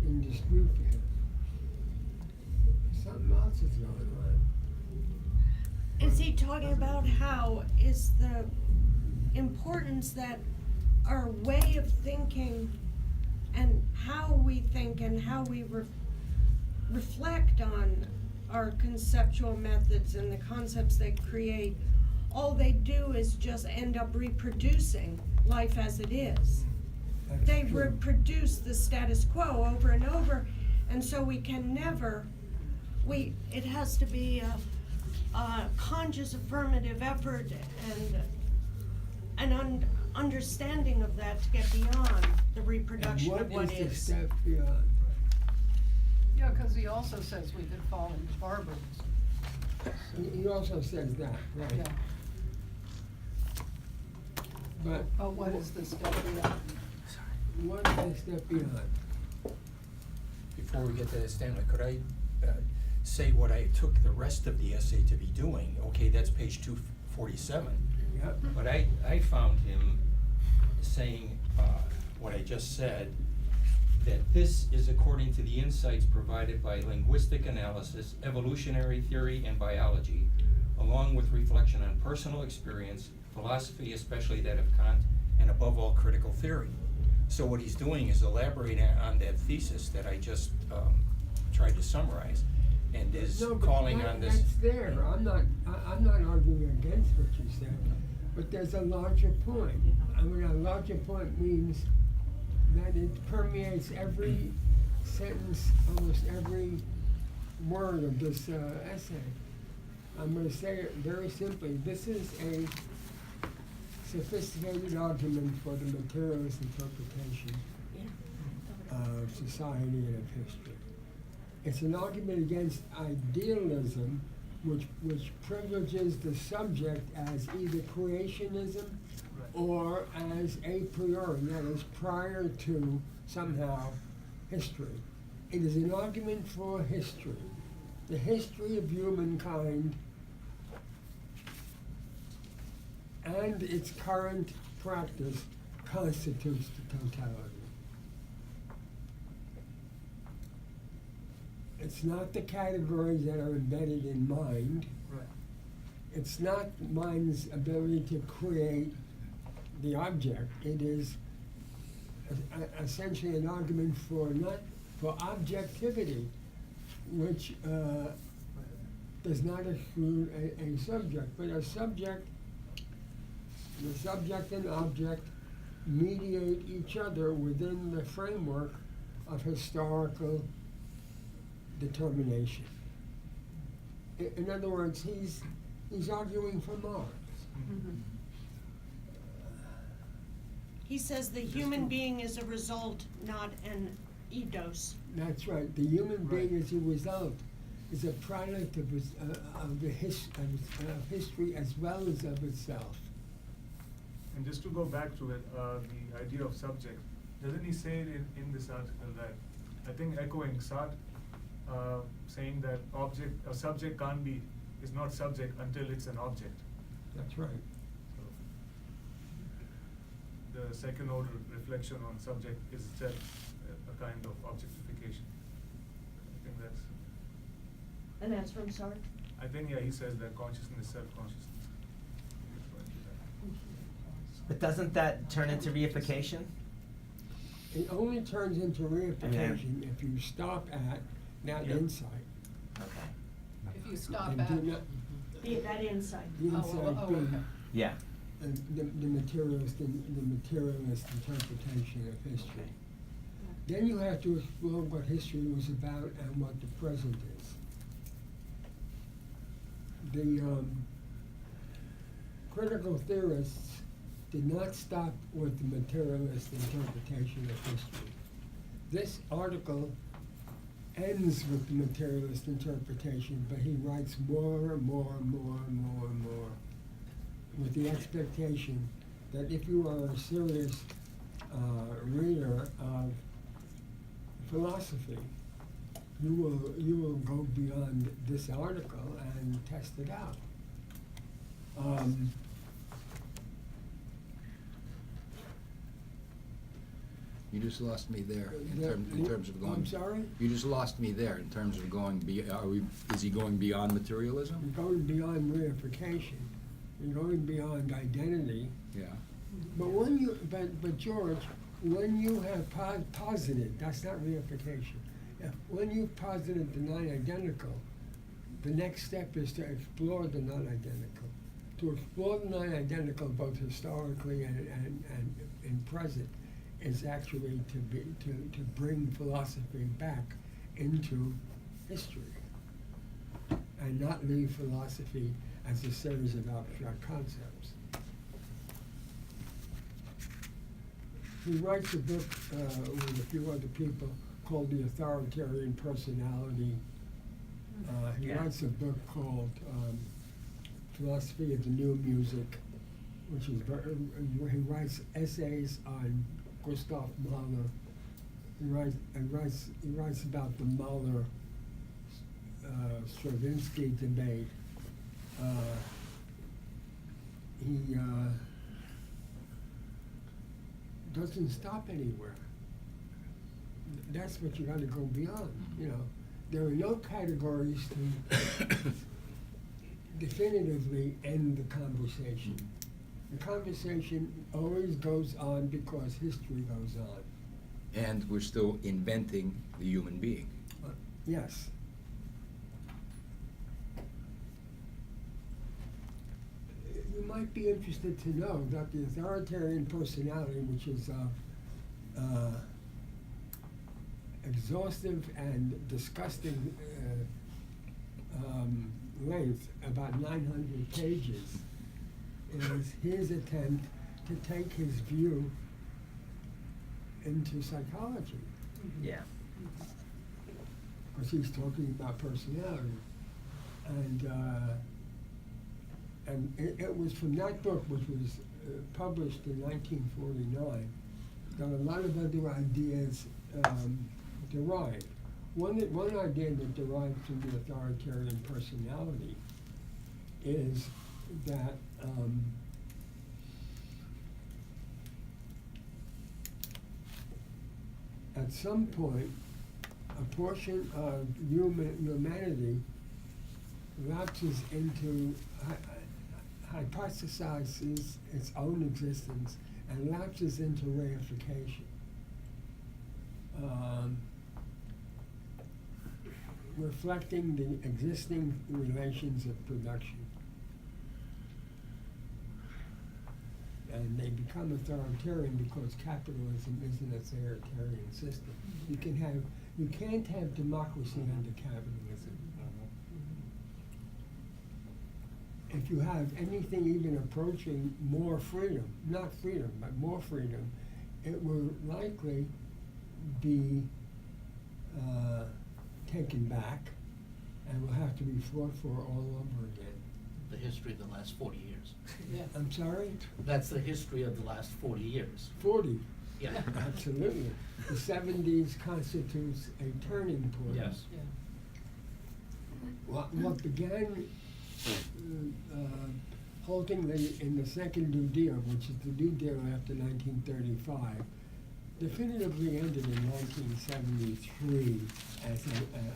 in dispute here. Something else is going on. Is he talking about how is the importance that our way of thinking and how we think and how we reflect on our conceptual methods and the concepts they create, all they do is just end up reproducing life as it is. That's They true. reproduce the status quo over and over, and so we can never, it has to be a conscious affirmative effort and an understanding of that to get beyond the reproduction of what And what is the is. step beyond? Yeah, cause he also says we could fall into barbarism. He also says that, right? Yeah, But but what is the step beyond? what is the step beyond? Before we get to Stanley, could I say what I took the rest of the essay to be doing? Okay, that's page 247. Yep. But I found him saying what I just said, that this is according to the insights provided by linguistic analysis, evolutionary theory, and biology, along with reflection on personal experience, philosophy, especially that of Kant, and above all, critical theory. So what he's doing is elaborating on that thesis that I just tried to summarize, and is No, but calling that- on this. That's there, I'm not arguing against what you said, but there's a larger point. I mean, a larger point means that it permeates every sentence, almost every word of this essay. I'm gonna say it very simply, this is a sophisticated argument for the materialist interpretation of society and of history. It's an argument against idealism, which privileges the subject as either creationism or as a priori, that is prior to somehow history. It is an argument for history. The history of humankind and its current practice constitutes the totality. It's not the categories that are embedded in mind. Right. It's not mind's ability to create the object. It is essentially an argument for objectivity, which does not exclude a subject, but the subject and object mediate each other within the framework of historical determination. In other words, he's arguing for Marx. Mhm. He says the human being is a result, not an eidos. That's right. The human being Right. as a result is a product of history as well as of itself. And just to go back to it, the idea of subject, doesn't he say it in this article that, I think echoing Sartre, saying that a subject is not subject until it's an object. That's right. So, the second order reflection on subject is itself a kind of objectification. I think that's, And that's from Sartre? I think, yeah, he says that consciousness is self-consciousness. But doesn't that turn into reification? It only turns into reification if you stop at that Yeah. insight. Okay. If you stop And at. do not, That insight. the Oh, insight oh, being okay. Yeah. the materialist interpretation of history. Okay. Then you have to explore what history was about and what the present is. The critical theorists did not stop with the materialist interpretation of history. This article ends with the materialist interpretation, but he writes more and more and more and more and more with the expectation that if you are a serious reader of philosophy, you will go beyond this article and test it out. You just lost me there in terms of going. I'm sorry? You just lost me there in terms of going is he going beyond materialism? You're going beyond reification. You're going beyond identity. Yeah. But George, when you have posited, that's not reification. When you've posited the non-identical, the next step is to explore the non-identical. To explore the non-identical both historically and in present is actually to bring philosophy back into history and not leave philosophy as a series of abstract concepts. He writes a book with a few other people called The Authoritarian Personality. He Yeah. writes a book called Philosophy of the New Music, which is where he writes essays on Gustav Mahler. He writes about the Mahler Stravinsky debate. He doesn't stop anywhere. That's what you got to go beyond. You know, there are no categories to definitively end the conversation. The conversation always goes on because history goes on. And we're still inventing the human being. Yes. You might be interested to know that the authoritarian personality, which is exhaustive and disgusting length, about 900 pages, is his attempt to take his view into psychology. Yeah. Because he's talking about personality. And it was from that book, which was published in 1949, that a lot of other ideas derived. One idea that derived from the authoritarian personality is that at some point, a portion of humanity lapses into, hypothesizes its own existence and lapses into reification. reflecting the existing relations of production. And they become authoritarian because capitalism is an authoritarian system. You can't have democracy under capitalism. If you have anything even approaching more freedom, not freedom, but more freedom, it will likely be taken back and will have to be fought for all over again. The history of the last 40 years. I'm sorry? That's the history of the last 40 years. 40. Yeah. Absolutely. The 70s constitutes a turning point. Yes. What began haltingly in the second New Deal, which is the New Deal after 1935, definitively ended in 1973,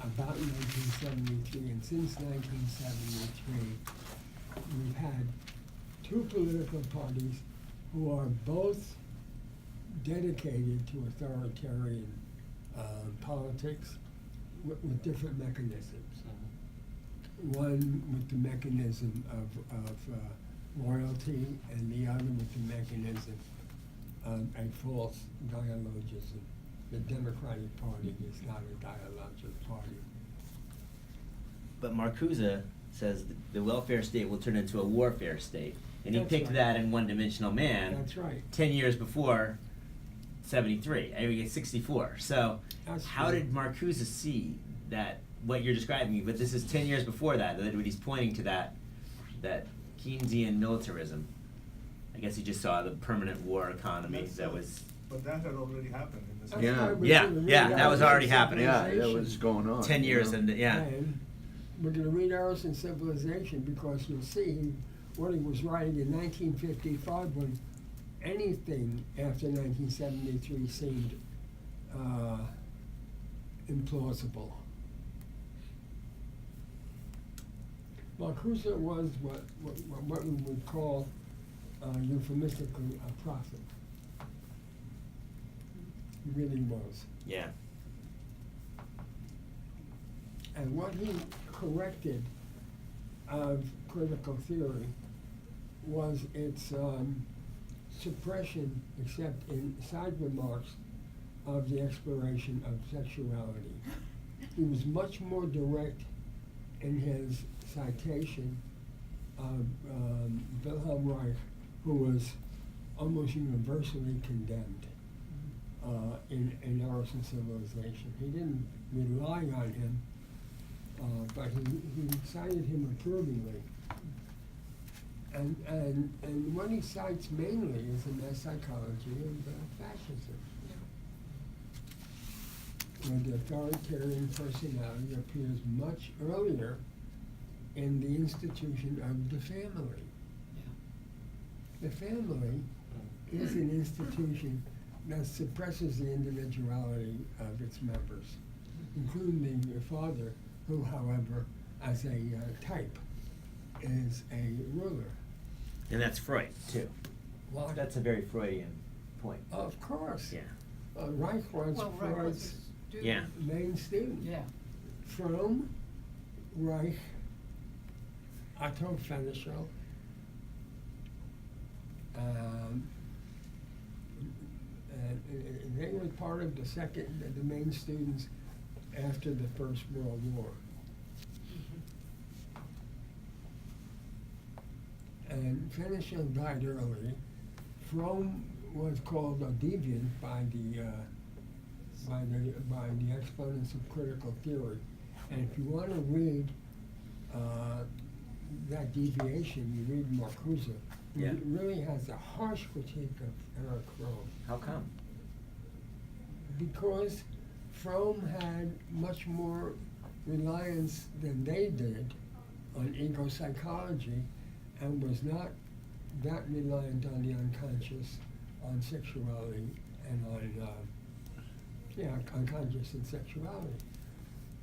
about 1973, and since 1973, we've had two political parties who are both dedicated to authoritarian politics with different mechanisms. One with the mechanism of loyalty, and the other with the mechanism of a false dialogism. The Democratic Party is not a dialogic party. But Marcuse says the welfare state will turn into a warfare state. And he That's picked right. that in One Dimensional Man. That's right. 10 years before 73, I mean 64. So That's how true. did Marcuse see that, what you're describing, but this is 10 years before that when he's pointing to that Keynesian militarism? I guess he just saw the permanent war economy that was... But that had already happened in the That's second. why we're Yeah, gonna read yeah, that was already Aristotle's happening. Yeah, that Civilization. was going on. 10 years you know? and, yeah. And we're going to read Aristotle's Civilization because you'll see what he was writing in 1955 when anything after 1973 seemed implausible. Marcuse was what we would call euphemistically a prophet. He really was. Yeah. And what he corrected of critical theory was its suppression, except in side remarks, of the exploration of sexuality. He was much more direct in his citation of Wilhelm Reich, who was almost universally condemned in Aristotle's Civilization. He didn't rely on him, but he cited him approvingly. And what he cites mainly is the mass psychology of fascism, where the authoritarian personality appears much earlier in the institution of the family. The family is an institution that suppresses the individuality of its members, including the father, who, however, as a type, is a ruler. And that's Freud, too. What? That's a very Freudian point. Of course. Yeah. Reich was Well, Reich was Freud's his student. Yeah. main student. Yeah. From Reich, Otto Fenichel, and they were part of the main students after the First World War. And Fenichel died early. Fromm was called a deviant by the exponents of critical theory. And if you want to read that deviation, you read Marcuse. Yeah. He really has a harsh critique of Eric Fromm. How come? Because Fromm had much more reliance than they did on ego psychology, and was not that reliant on the unconscious, on sexuality, and on unconscious and sexuality.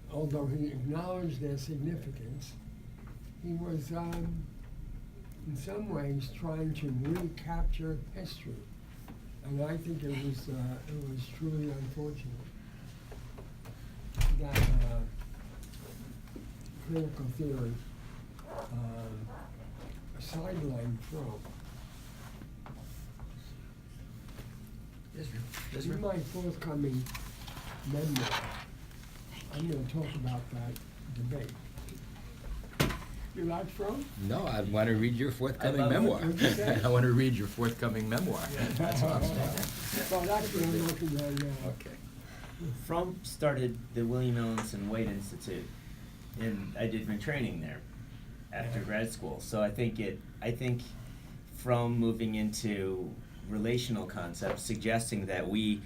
Although he acknowledged their significance, he was in some ways trying to recapture history, and I think it was truly unfortunate. that critical theory sidelined Fromm. In my forthcoming memoir, I'm gonna talk about that debate. You like Fromm? No, I want to read your forthcoming love it. memoir. What'd you say? I want to read your forthcoming memoir. That's what I'm saying. Well, that's what I'm working on now. Okay. Fromm started the William Ellenson White Institute, and I did my training there after grad school. So I think Fromm moving into relational concepts, suggesting that we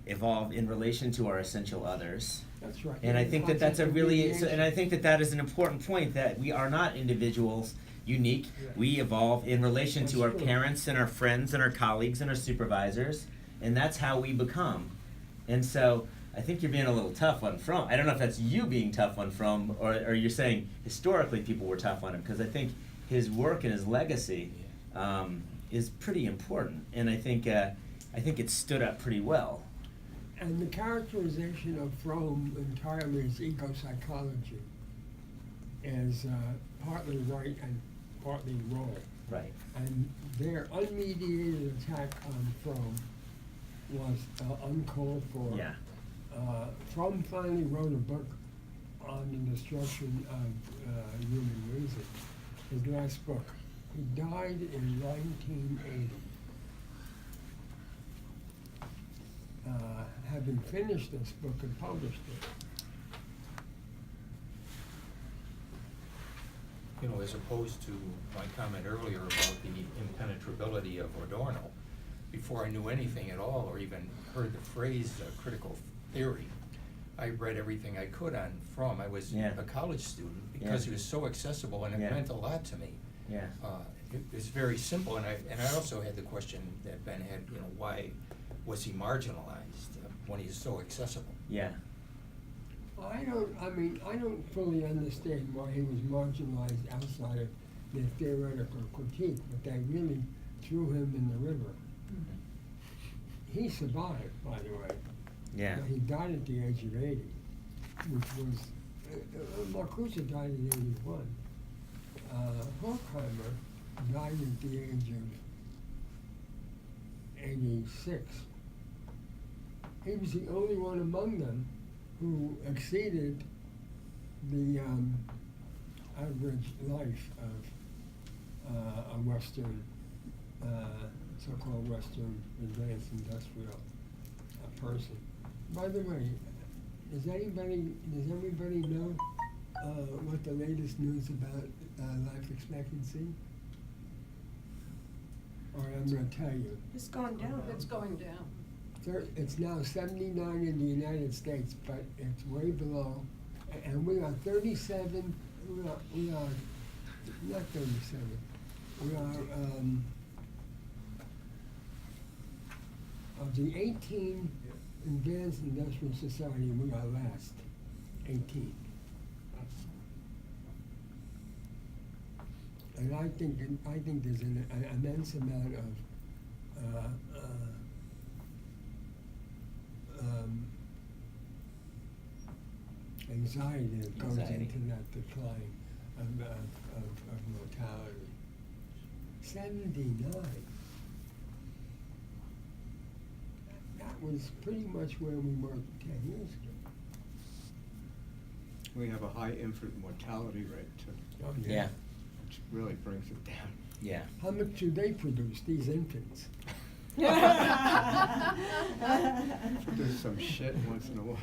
evolve in relation to our essential others. That's right. And I think that that's a Concept of really, mediation. and I think that that is an important point, that we are not individuals unique. Yeah. We evolve in relation to our That's true. parents and our friends and our colleagues and our supervisors, and that's how we become. And so I think you're being a little tough on Fromm. I don't know if that's you being tough on Fromm, or you're saying historically people were tough on him, because I think his work and his legacy is pretty important, and I think it stood up pretty well. And the characterization of Fromm entirely as eco-psychology is partly right and partly wrong. Right. And their unmediated attack on Fromm was uncalled for. Yeah. Fromm finally wrote a book on the destruction of human reason, his last book. He died in 1980. Having finished this book and published it. You know, as opposed to my comment earlier about the impenetrability of Adorno, before I knew anything at all or even heard the phrase critical theory, I read everything I could on Fromm. I was Yeah. a college student because Yeah. he was so accessible, and it Yeah. meant a lot to me. Yeah. It was very simple, and I also had the question that Ben had, you know, why was he marginalized when he's so accessible? Yeah. I don't fully understand why he was marginalized outside of their theoretical critique, but they really threw him in the river. He survived, by the way. Yeah. He died at the age of 80, which was, Marcuse died at 81. Horkheimer died at the age of 86. He was the only one among them who exceeded the average life of a Western, so-called Western advanced industrial person. By the way, does everybody know what the latest news about life expectancy? Or I'm going to tell you. It's gone down. It's going down. It's now 79 in the United States, but it's way below, and we are 37, we are not 37, we are, of the 18 advanced industrial society, we are last, 18. And I think there's an immense amount of anxiety that goes Anxiety. into that decline of mortality. 79. That was pretty much where we were 10 years ago. We have a high infant mortality rate too, Oh, Yeah. which really brings it down. Yeah. How much do they produce, these infants? There's some shit once in a while.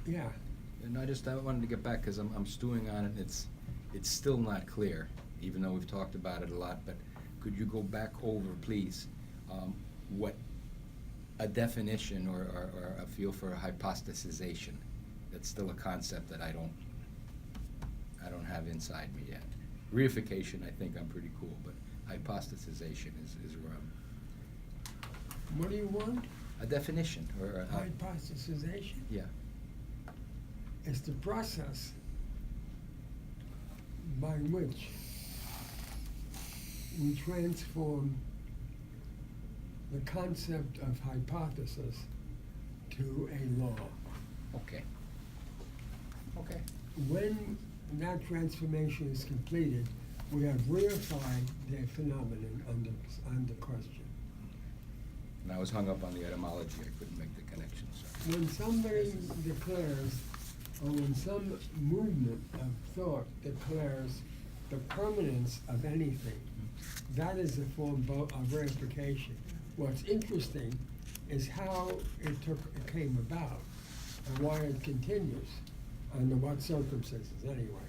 Yeah. And I wanted to get back, because I'm stewing on it, it's still not clear, even though we've talked about it a lot, but could you go back over, please, what a definition or a feel for a hypostasization? That's still a concept that I don't have inside me yet. Reification, I think I'm pretty cool, but hypostasization is where I'm. What do you want? A definition, or a. Hypostasization? Yeah. It's the process by which we transform the concept of hypothesis to a law. Okay. Okay. When that transformation is completed, we have reified the phenomenon under question. And I was hung up on the etymology, I couldn't make the connection, so. When somebody declares, or when some movement of thought declares the permanence of anything, that is a form of reification. What's interesting is how it came about, and why it continues, under what circumstances, anyway.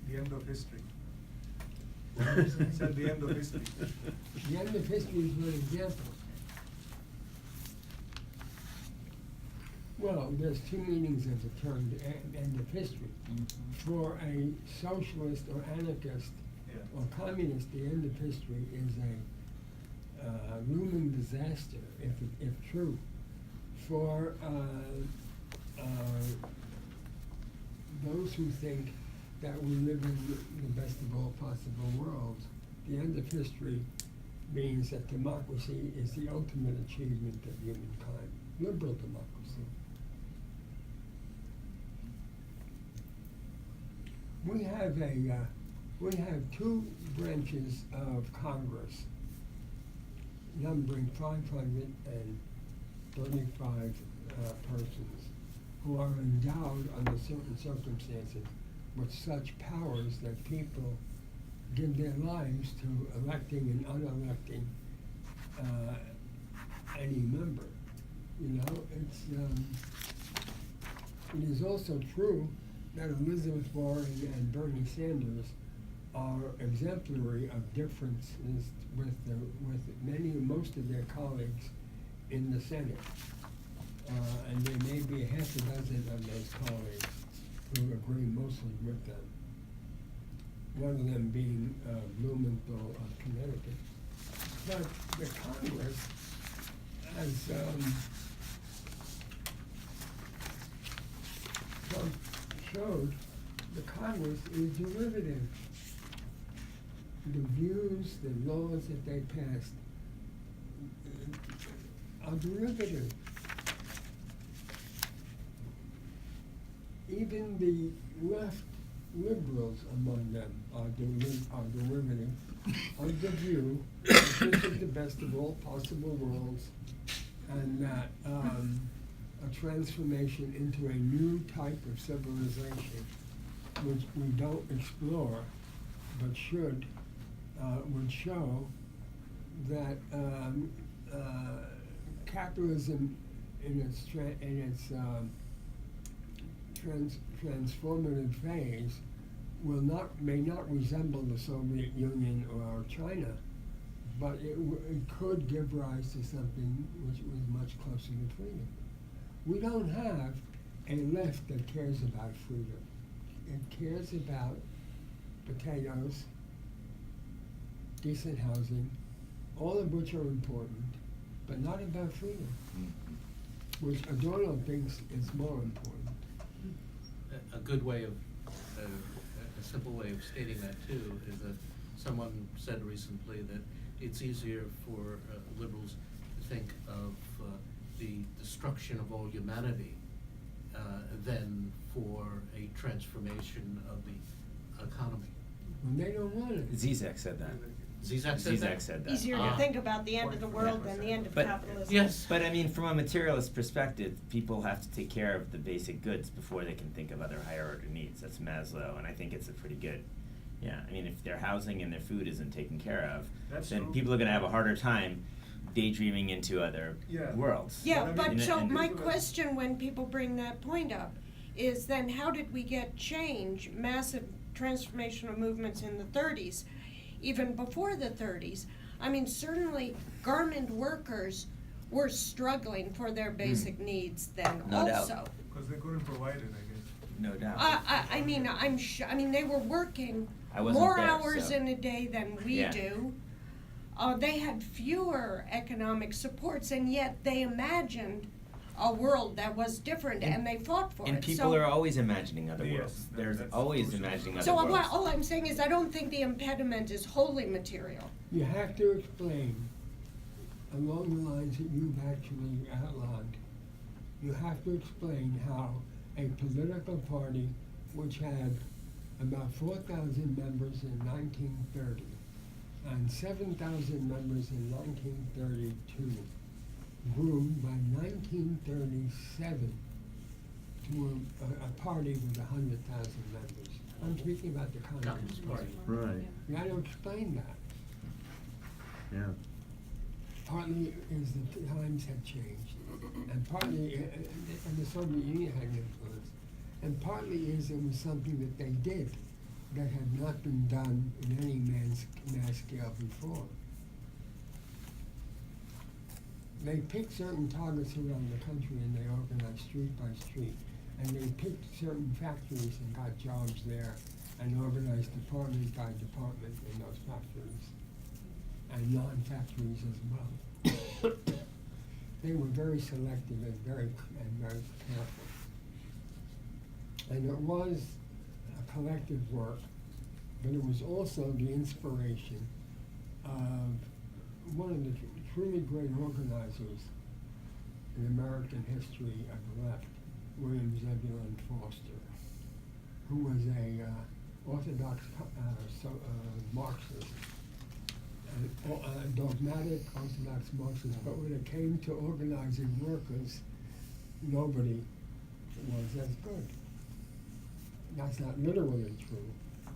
The end of history. Said the end of history. The end of history is one example. Well, there's two meanings of the term, the end of history. For a socialist or anarchist Yeah. or communist, the end of history is a looming disaster, if true. For those who think that we live in the best of all possible worlds, the end of history means that democracy is the ultimate achievement of humankind, liberal democracy. We have two branches of Congress, numbering 535 persons, who are endowed under certain circumstances with such powers that people give their lives to electing and unelecting any member. You know, it is also true that Elizabeth Warren and Bernie Sanders are exemplary of differences with most of their colleagues in the Senate. And there may be half a dozen of those colleagues who agree mostly with them. One of them being Blumenthal of Connecticut. But the Congress has Trump showed the Congress is derivative. The views, the laws that they passed are derivative. Even the left liberals among them are derivative of the view that this is the best of all possible worlds, and that a transformation into a new type of civilization, which we don't explore, but would show that capitalism in its transformative phase may not resemble the Soviet Union or China, but it could give rise to something which was much closer to freedom. We don't have a left that cares about freedom. It cares about potatoes, decent housing, all of which are important, but not about freedom, which Adorno thinks is more important. A good way of, a simple way of stating that too, is that someone said recently that it's easier for liberals to think of the destruction of all humanity than for a transformation of the economy. When they don't want it. Zizek said that. Zizek said that? Zizek said that. Easier to think about the end of the world than the end of But- capitalism. Yes. But I mean, from a materialist perspective, people have to take care of the basic goods before they can think of other higher order needs. That's Maslow, and I think it's a pretty good, yeah, I mean, if their housing and their food isn't taken care of, That's then true. people are gonna have a harder time daydreaming into other Yeah. worlds. Yeah, But I but mean, so and- my question when people bring that point up is then how did we get change, massive transformational movements in the 30s, even before the 30s? I mean, certainly garment workers were struggling for their basic needs then No doubt. also. Because they couldn't provide it, I guess. No doubt. I mean, I mean, they were working I wasn't more there, hours so- in a day than we Yeah. do. They had fewer economic supports, and yet they imagined a world that was different, and they fought for And it. people So, are always imagining other Yes, worlds. that- There's that's always crucial. imagining other so worlds. all I'm saying is I don't think the impediment is wholly material. You have to explain along the lines that you've actually outlined. You have to explain how a political party which had about 4,000 members in 1930 and 7,000 members in 1932 grew by 1937 to a party with 100,000 members. I'm speaking about the Communist Party. Right. You got to explain that. Yeah. Partly is the times had changed, and partly, and the Soviet Union had an influence, and partly is it was something that they did that had not been done in any mass scale before. They picked certain targets around the country and they organized street by street, and they picked certain factories and got jobs there, and organized department by department in those factories, and non-factories as well. They were very selective and very careful. And it was a collective work, but it was also the inspiration of one of the truly great organizers in American history of the left, William Zebulon Foster, who was a orthodox Marxist, a dogmatic orthodox Marxist, but when it came to organizing workers, nobody was as good. That's not literally true,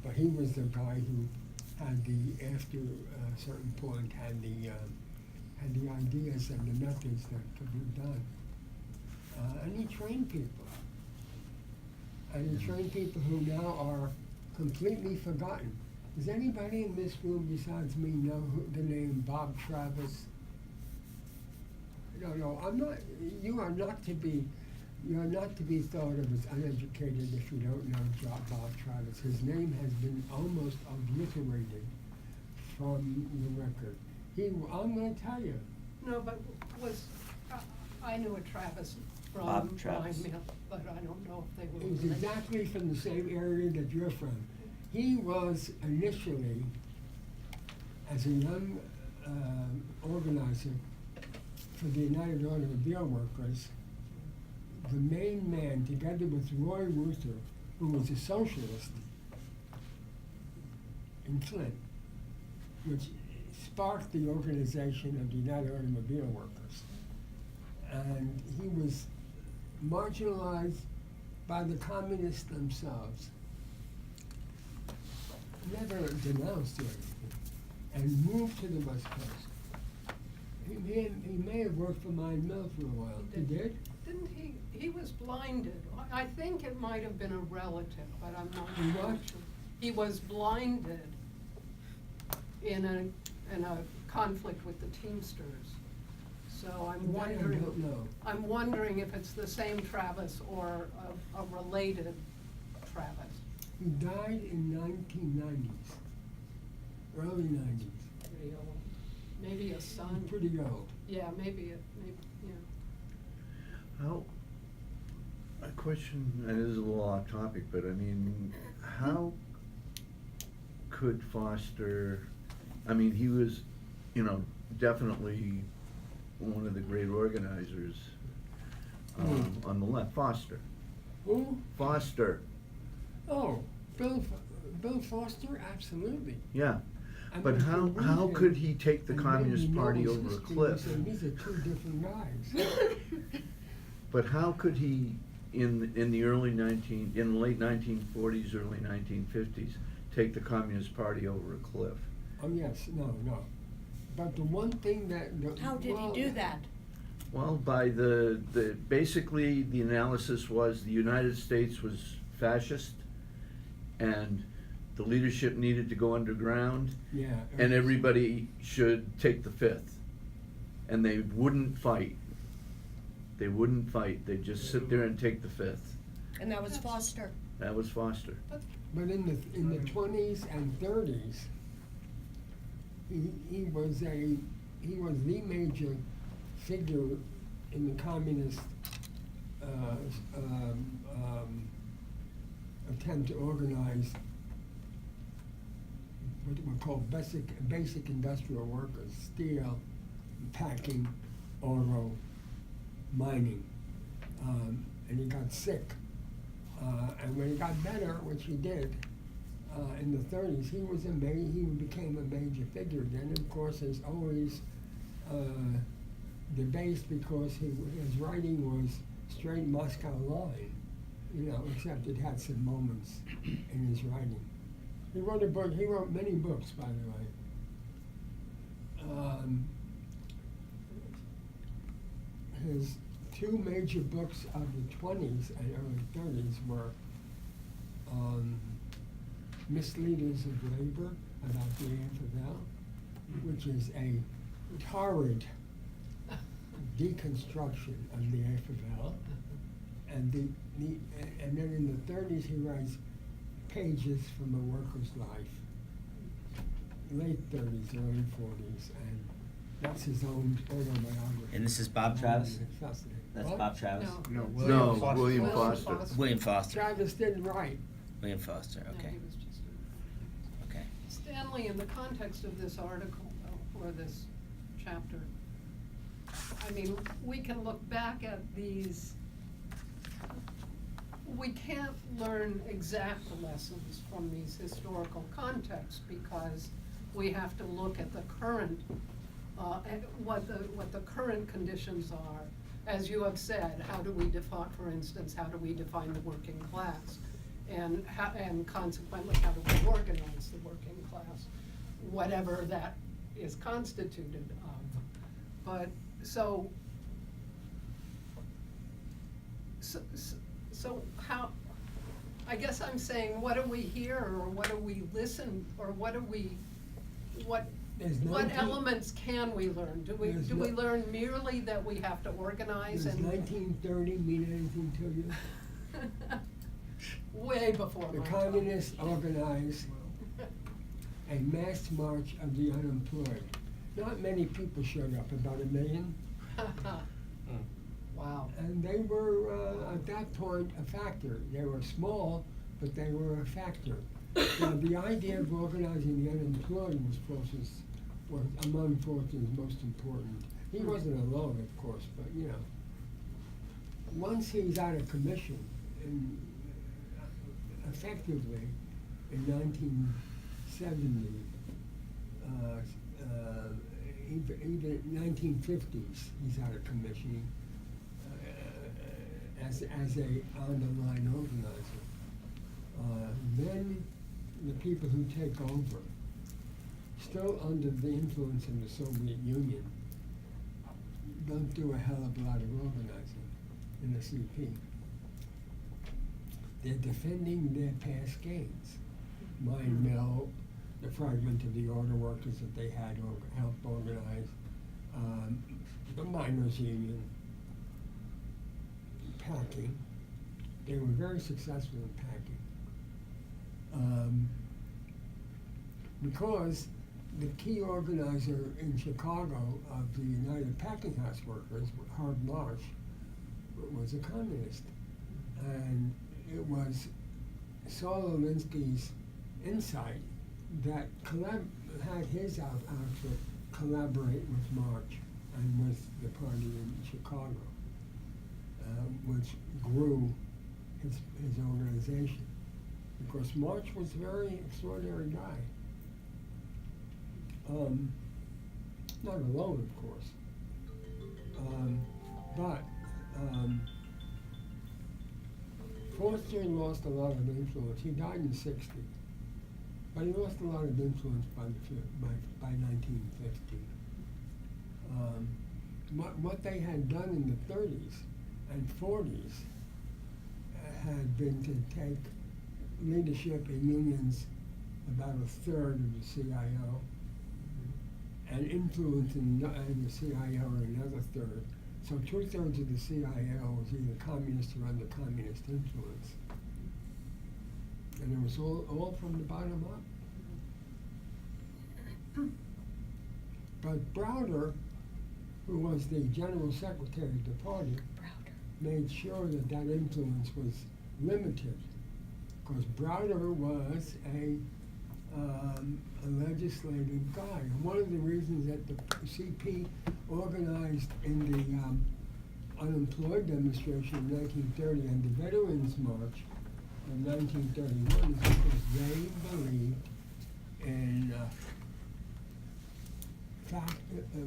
but he was the guy who had after a certain point, had the ideas and the methods that could be done. And he trained people. And he trained people who now are completely forgotten. Does anybody in this room besides me know the name Bob Travis? No, I'm not. You are not to be thought of as uneducated if you don't know Bob Travis. His name has been almost obliterated from the record. I'm going to tell you. No, but I knew a Travis from Bob Travis. Rhine Mill, but I don't know if they were He was related. exactly from the same area that you're from. He was initially, as a young organizer for the United Automobile Workers, the main man, together with Roy Ruther, who was a socialist in Flint, which sparked the organization of the United Automobile Workers. And he was marginalized by the communists themselves, never denounced or anything, and moved to the West Coast. He may have worked for Mine Mill for a while. He did? Didn't he? He was blinded. I think it might have been a relative, but I'm not He sure. what? He was blinded in a conflict with the Teamsters. So I'm That I wondering. don't know. I'm wondering if it's the same Travis or a related Travis. He died in 1990s, early 90s. Pretty old. Maybe a son. Pretty old. Yeah, maybe, yeah. How, a question, and this is a little off topic, but I mean, how could Foster, I mean, he was, definitely one of the great organizers on the left. Foster. Who? Foster, Oh, Bill Foster, absolutely. yeah. I But mean, how for how reason- could he take the and Communist maybe Party knows over a history, cliff? you say, these are two different guys. But how could he, in the late 1940s, early 1950s, take the Communist Party over a cliff? Oh, yes, no. But the one thing that. How did he do that? Well, by basically the analysis was the United States was fascist, and the leadership needed to go underground, Yeah. and everybody should take the fifth. And they wouldn't fight. They'd just sit there and take the fifth. And that was Foster. That was Foster. But in the 20s and 30s, he was the major figure in the communist attempt to organize what were called basic industrial workers: steel, packing, auto, mining, and he got sick. And when he got better, which he did, in the 30s, he became a major figure. Then, of course, there's always debates because his writing was straight Moscow line, except it had some moments in his writing. He wrote a book. He wrote many books, by the way. His two major books of the 20s and early 30s were Misleaders of Labor, about the AFL, which is a torrid deconstruction of the AFL, and then in the 30s he writes Pages from a Worker's Life, late 30s, early 40s, and that's his own autobiography. And this is Bob Travis? Fascinating. That's What? Bob Travis? No. No, William Foster. William Foster. Travis didn't write. William Foster, No, okay. he was just Okay. Stanley, in the context of this article, or this chapter, I mean, we can look back at these, we can't learn exact lessons from these historical contexts because we have to look at the current, at what the current conditions are. As you have said, how do we define, for instance, how do we define the working class? And consequently, how do we organize the working class? Whatever that is constituted of. But, so how, I guess I'm saying, what do we hear, or what do we listen, or what do we, what elements can we learn? Do we learn merely that we have to organize Does and? 1930 mean anything to you? Way before The my time. communists organized a mass march of the unemployed. Not many people showed up, about 1 million. Wow. And they were, at that point, a factor. They were small, but they were a factor. Now, the idea of organizing the unemployed was among Fortune's most important. He wasn't alone, of course, but, once he's out of commission, and effectively, in 1970, even 1950s, he's out of commission as a on-the-line organizer. Then the people who take over, still under the influence of the Soviet Union, don't do a hell of a lot of organizing in the CP. They're defending their past gains. Mine Mill, the fragment of the auto workers that they had helped organize, the miners' union, packing. They were very successful in packing. Because the key organizer in Chicago of the United Packing House Workers, Herb Marsh, was a communist. And it was Saul Alinsky's insight that had his outfit collaborate with March and with the party in Chicago, which grew his organization. Because March was a very extraordinary guy. Not alone, of course. But Forster lost a lot of influence. He died in '60, but he lost a lot of influence by 1950. What they had done in the 30s and 40s had been to take leadership in unions, about a third of the CIO, and influence in the CIO another third. So 2/3 of the CIO was either communist or under communist influence. And it was all from the bottom up. But Browder, who was the general secretary of the party, made sure that influence was limited. Because Browder was a a legislative guy. And one of the reasons that the CP organized in the unemployed demonstration in 1930 and the Veterans March in 1931 is because they believed in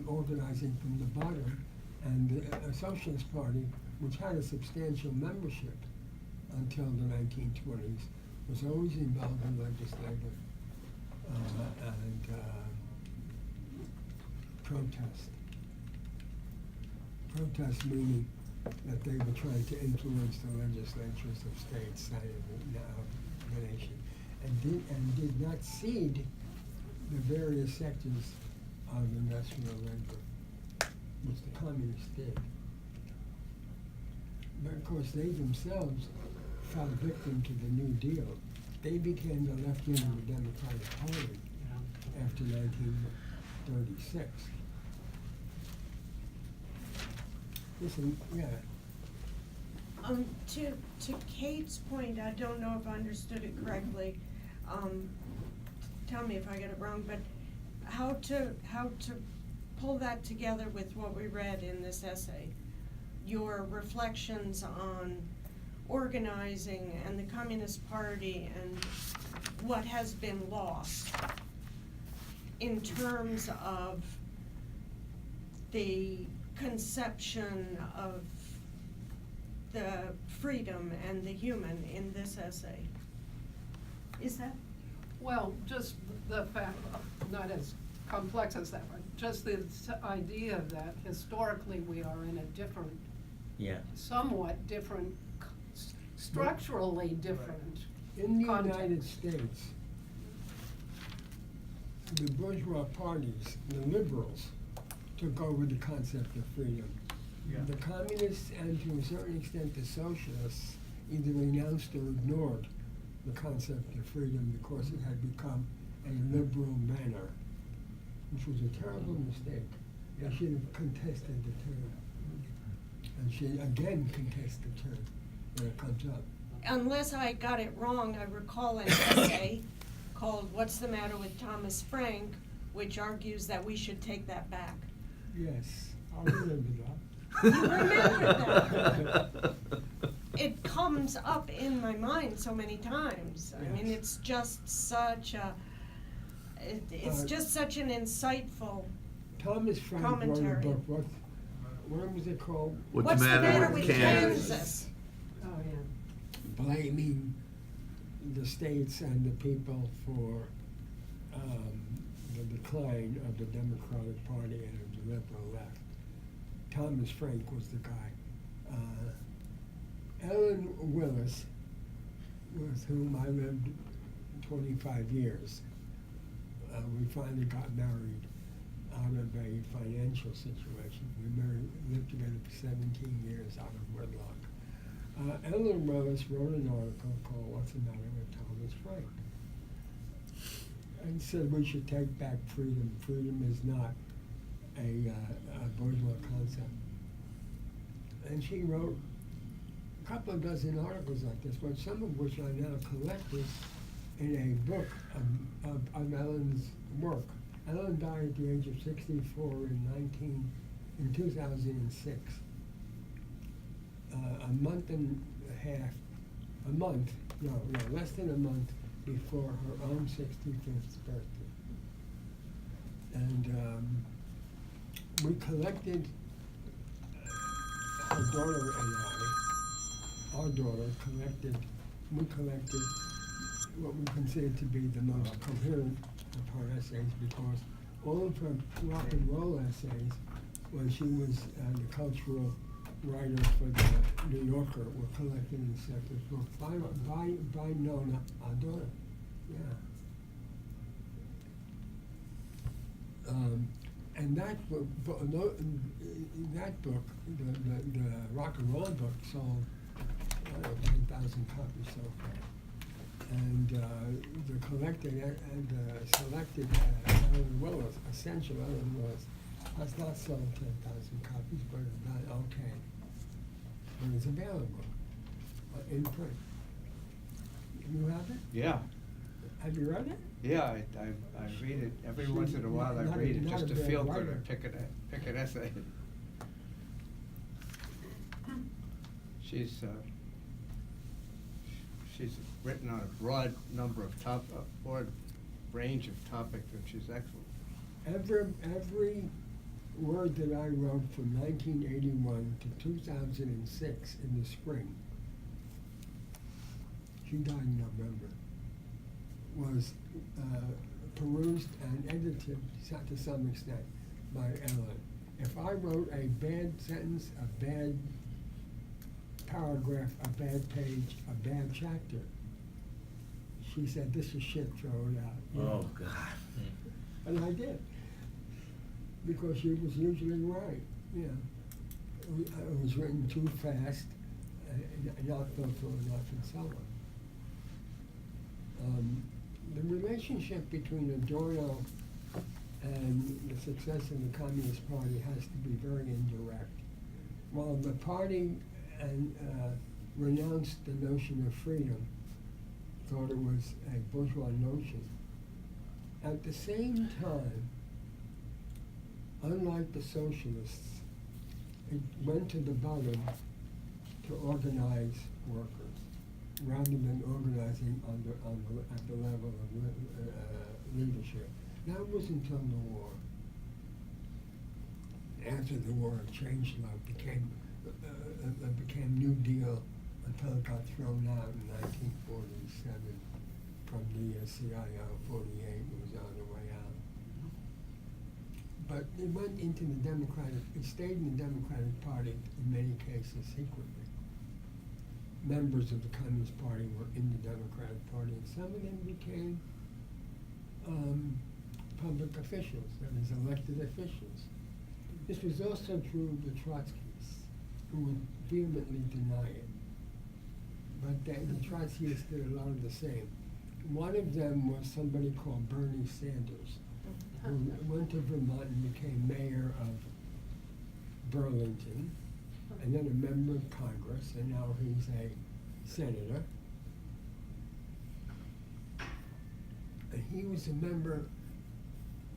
organizing from the bottom, and the Socialist Party, which had a substantial membership until the 1920s, was always involved in legislative and protest. Protest meaning that they were trying to influence the legislatures of states and the nation, and did not cede the various sectors of industrial labor, which the communists did. But of course, they themselves fell victim to the New Deal. They became the left wing of the Democratic Party after 1936. Listen, yeah. To Kate's point, I don't know if I understood it correctly. Tell me if I get it wrong, but how to pull that together with what we read in this essay, your reflections on organizing and the Communist Party and what has been lost in terms of the conception of the freedom and the human in this essay. Is that? Well, just the fact, not as complex as that, but just the idea that historically we are in a different, somewhat different, structurally different In the context. United States, the bourgeois parties, the liberals, took over the concept of freedom. Yeah. The communists and to a certain extent the socialists either renounced or ignored the concept of freedom because it had become a liberal manner, which was a terrible mistake. They should have contested the term. And should again contest the term when it comes up. Unless I got it wrong, I recall an essay called What's the Matter with Thomas Frank, which argues that we should take that back. Yes, I remember that. You remember that? It comes up in my mind so many times. I mean, Yes. it's just such a, it's just such an insightful, Thomas Frank wrote a Commentary. book, what was it called? what's the matter with Kansas? Oh, yeah. Blaming the states and the people for the decline of the Democratic Party and of the liberal left. Thomas Frank was the guy. Ellen Willis, with whom I lived 25 years, we finally got married out of a financial situation. We lived together for 17 years out of wedlock. Ellen Willis wrote an article called What's the Matter with Thomas Frank? And said we should take back freedom. Freedom is not a bourgeois concept. And she wrote a couple of dozen articles like this, but some of which I now collected in a book of Ellen's work. Ellen died at the age of 64 in 2006. Less than a month before her own 65th birthday. And we collected, her daughter and I, our daughter we collected what we considered to be the most coherent of her essays, because all of her rock and roll essays, when she was the cultural writer for the New Yorker, were collected in a separate book by Nona Adorno. Yeah. And that book, the rock and roll book, sold 10,000 copies so far. And the collected and selected Ellen Willis, essential Ellen Willis, has not sold 10,000 copies, but it's done okay. And it's available in print. You have it? Yeah. Have you read it? Yeah, I read it, every once in a while I Not a- read it, not just a to bad feel good, writer. or pick an essay. She's written on a broad number of broad range of topics, which is excellent. Every word that I wrote from 1981 to 2006 in the spring, she died in November, was perused and edited to some extent by Ellen. If I wrote a bad sentence, a bad paragraph, a bad page, a bad chapter, she said, "This is shit, throw it out." You know? Oh, God. And I did, because she was usually right, you know. It was written too fast, not thoughtful enough, and so on. The relationship between Adorno and the success of the Communist Party has to be very indirect. While the party renounced the notion of freedom, thought it was a bourgeois notion, at the same time, unlike the socialists, it went to the bottom to organize workers, rather than organizing at the level of leadership. That was until the war. After the war, it changed a lot, became New Deal until it got thrown out in 1947 from the CIO. 48, it was on the way out. But it went into the it stayed in the Democratic Party in many cases secretly. Members of the Communist Party were in the Democratic Party, and some of them became public officials, that is, elected officials. This was also true of the Trotskyists, who would vehemently deny it. But the Trotskyists did a lot of the same. One of them was somebody called Bernie Sanders, who went to Vermont and became mayor of Burlington, and then a member of Congress, and now he's a senator. And he was a member,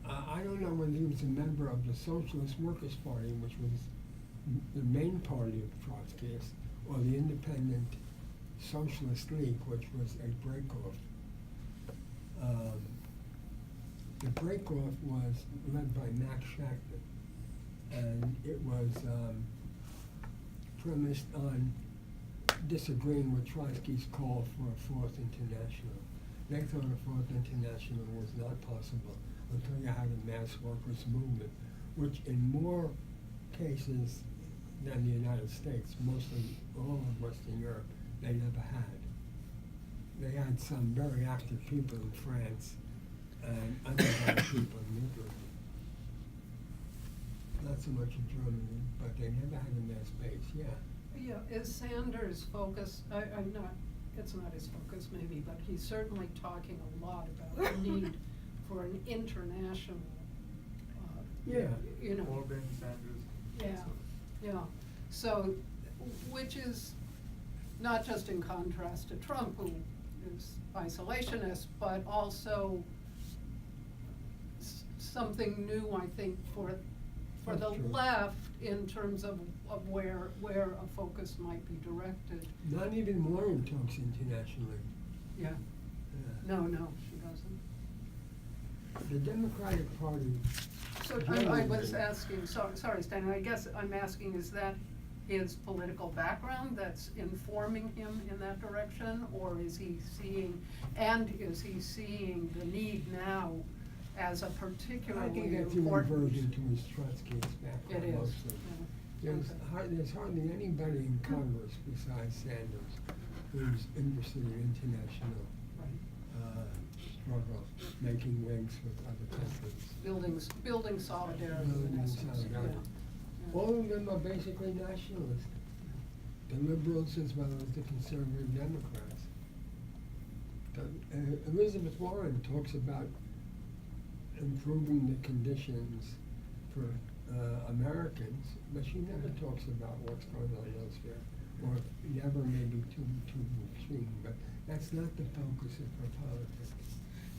I don't know whether he was a member of the Socialist Workers' Party, which was the main party of Trotskyists, or the Independent Socialist League, which was a break-off. The break-off was led by Max Shachtman, and it was premised on disagreeing with Trotsky's call for a Fourth International. They thought a Fourth International was not possible until you had a mass workers' movement, which in more cases than the United States, mostly all of Western Europe, they never had. They had some very active people in France and unactive people in Italy. Not so much in Germany, but they never had a mass base, yeah. Yeah, is Sanders' focus, I'm not, it's not his focus maybe, but he's certainly talking a lot about the need for an international, Yeah. you know. Corbyn, Sanders. Yeah, yeah. So, which is not just in contrast to Trump, who is isolationist, but also something new, I think, for the That's true. left in terms of where a focus might be directed. Not even Warren talks internationally. Yeah. Yeah. No, she doesn't. The Democratic Party. So I was asking, sorry, Stan, I guess I'm asking, is that his political background that's informing him in that direction? Or is he seeing the need now as a particularly I think that's important? a reversion to his Trotskyist background It is, mostly. yeah. There's hardly anybody in Congress besides Sanders who's interested in international Right. struggle, making links with other countries. Building solidarity in Building essence, yeah. solidarity. Yeah. All of them are basically nationalists, the liberals as well as the conservative Democrats. Elizabeth Warren talks about improving the conditions for Americans, but she never talks about what's going on elsewhere, or never maybe too extreme, but that's not the focus of her politics.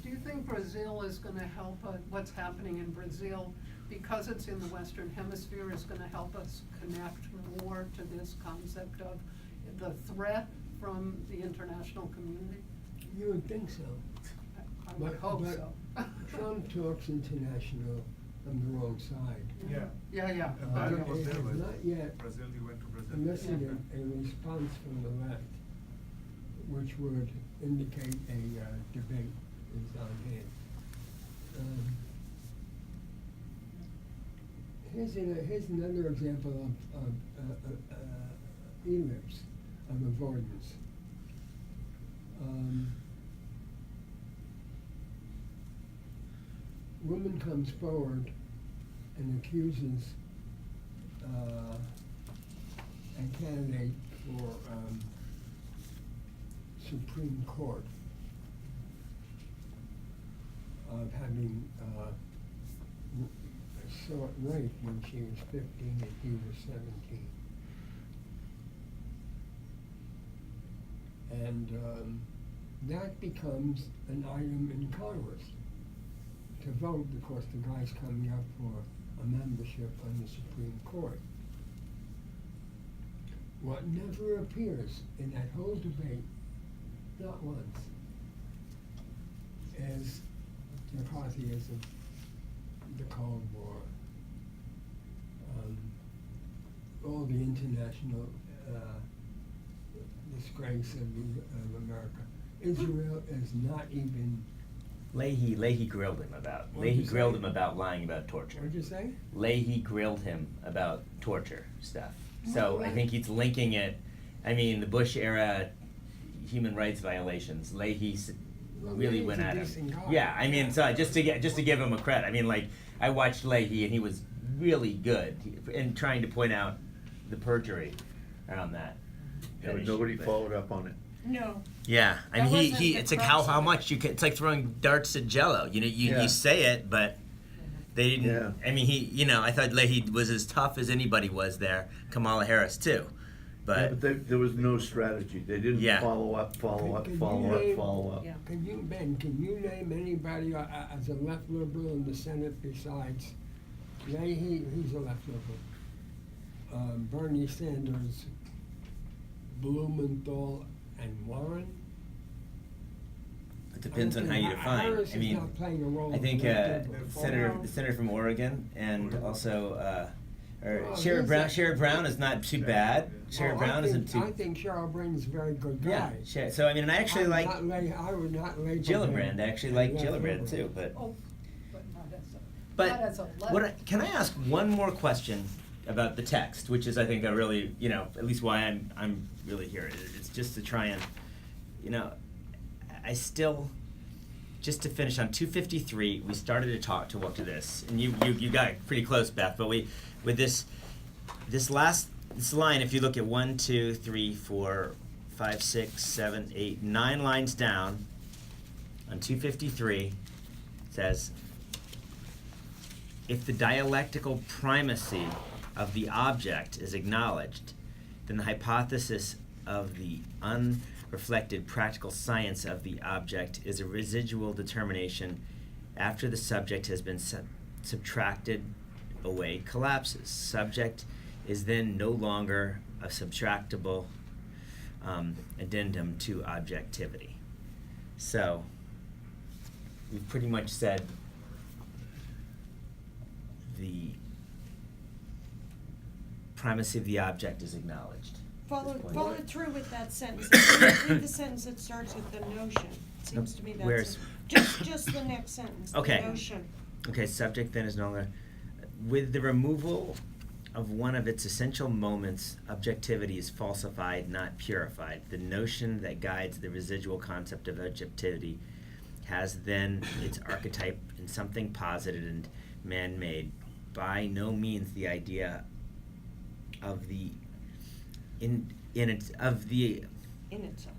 Do you think Brazil is gonna help, what's happening in Brazil, because it's in the Western Hemisphere, is gonna help us connect more to this concept of the threat from the international community? You would think so. I would hope so. Trump talks international on the wrong side. Yeah. Yeah, yeah. And Biden was It there has with not yet Brazil, he went to Brazil. elicited a response from the left, which would indicate a debate is on hand. Here's another example of ellipse, of avoidance. Woman comes forward and accuses a candidate for Supreme Court of having sought rape when she was 15 and he was 17. And that becomes an item in Congress to vote, because the guy's coming up for a membership on the Supreme Court. What never appears in that whole debate, not once, is McCarthyism, the Cold War, all the international disgrace of America. Israel is not even. Leahy grilled him about. What'd Leahy you grilled say? him about lying about torture. What'd you say? Leahy grilled him about torture stuff. So I Right. think he's linking it. I mean, the Bush era human rights violations. Leahy Well, really Leahy's went a at him. decent guy. Yeah, I mean, so just to give him a credit. I mean, like, I watched Leahy and he was really good in trying to point out the perjury around that. Yeah, but issue, nobody but- followed up on it. No. Yeah, I mean, That he wasn't the it's like crux how of it. much you can. It's like throwing darts at Jello. You know, Yeah. you say it, but they didn't. Yeah. I mean, I thought Leahy was as tough as anybody was there. Kamala Harris too, Yeah, but there was no strategy. They didn't Yeah. follow up. Can you name- Yeah. Can you name anybody as a left liberal in the Senate besides Leahy? He's a left liberal. Bernie Sanders, Blumenthal, and Warren. it depends on how you define. Harris I is mean, not playing a role I as think a left liberal. the senator from Oregon, and also Oh, Sherrod Brown is not too bad. Sherrod Brown isn't too. I think Cheryl Brain's a very good guy. Yeah, so I mean, and I actually like I would not label Gillibrand. him I actually a like left Gillibrand liberal. too, but. Oh, but not as a, But not as a what left. can I ask one more question about the text, which is I think a really, at least why I'm really here. It's just to try and, I still, just to finish on 253, we started to talk to this, and you got it pretty close, Beth. But with this line, if you look at 1, 2, 3, 4, 5, 6, 7, 8, 9 lines down on 253, it says, if the dialectical primacy of the object is acknowledged, then the hypothesis of the unreflected practical science of the object is a residual determination after the subject has been subtracted away, collapses. Subject is then no longer a subtractable addendum to objectivity. So, we've pretty much said the primacy of the object is acknowledged. Follow through with that sentence. Read the sentence that starts with the notion. It seems to me Where's- that's just the next sentence, the Okay. notion. Okay, subject then is no longer. With the removal of one of its essential moments, objectivity is falsified, not purified. The notion that guides the residual concept of objectivity has then its archetype in something posited and man-made. By no means the idea of the in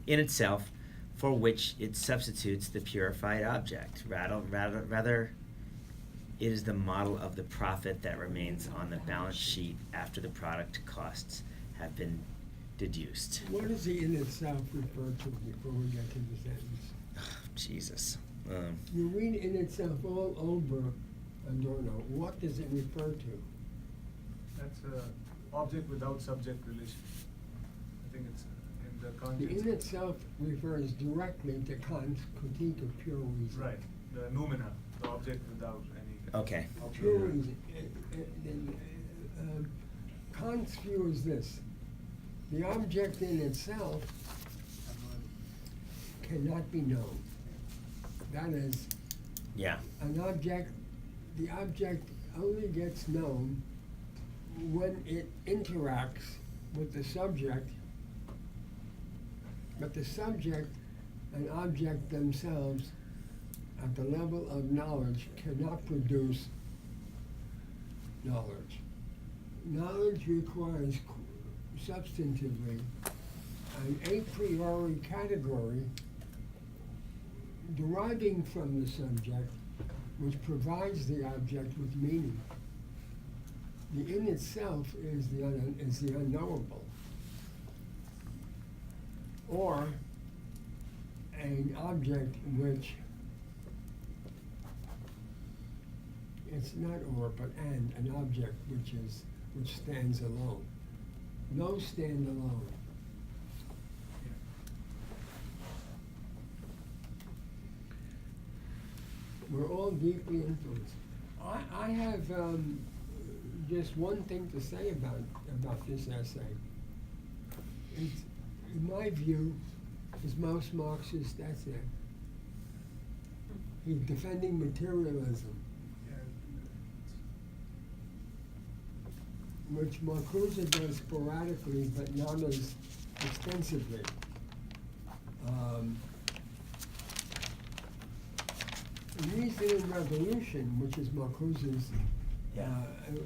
itself, for which it substitutes the purified object. Rather, it is the model of the profit that remains on the balance sheet after the product costs have been deduced. What does the in itself refer to before we get to the sentence? Jesus. You read in itself all over Adorno. What does it refer to? That's a object without subject relation. I think it's in the The context. in itself refers directly to Kant's critique of pure reason. Right, the noumena, the object without any. Okay. Pure reason. Kant's view is this: the object in itself cannot be known. That is, Yeah. an object, the object only gets known when it interacts with the subject, but the subject and object themselves at the level of knowledge cannot produce knowledge. Knowledge requires substantively an a priori category deriving from the subject, which provides the object with meaning. The in itself is the unknowable, or an object which, it's not or but an object which stands alone. No stand alone. We're all deeply influenced. I have just one thing to say about this essay. It's, in my view, his most Marxist essay. He's defending materialism, which Marcuse does sporadically, but not as extensively. Reason and Revolution, which is Marcuse's,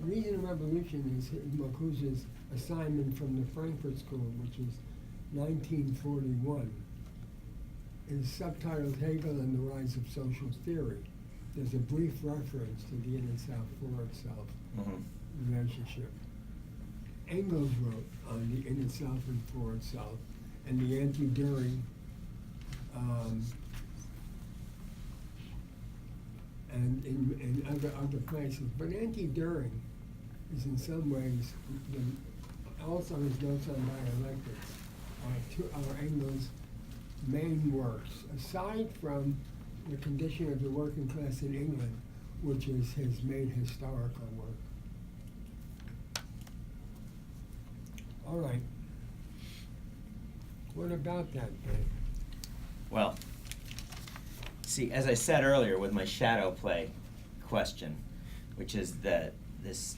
Reason and Revolution is Marcuse's assignment from the Frankfurt School, which is 1941. It's subtitled Hegel and the Rise of Social Theory. There's a brief reference to the in itself, for itself relationship. Engels wrote on the in itself and for itself, and the anti-Düring, and in other places. But anti-Düring is in some ways, also his notes on dialectics are Engels' main works, aside from the condition of the working class in England, which is his main historical work. All right. What about that, Ben? Well, see, as I said earlier with my shadow play question, which is that this,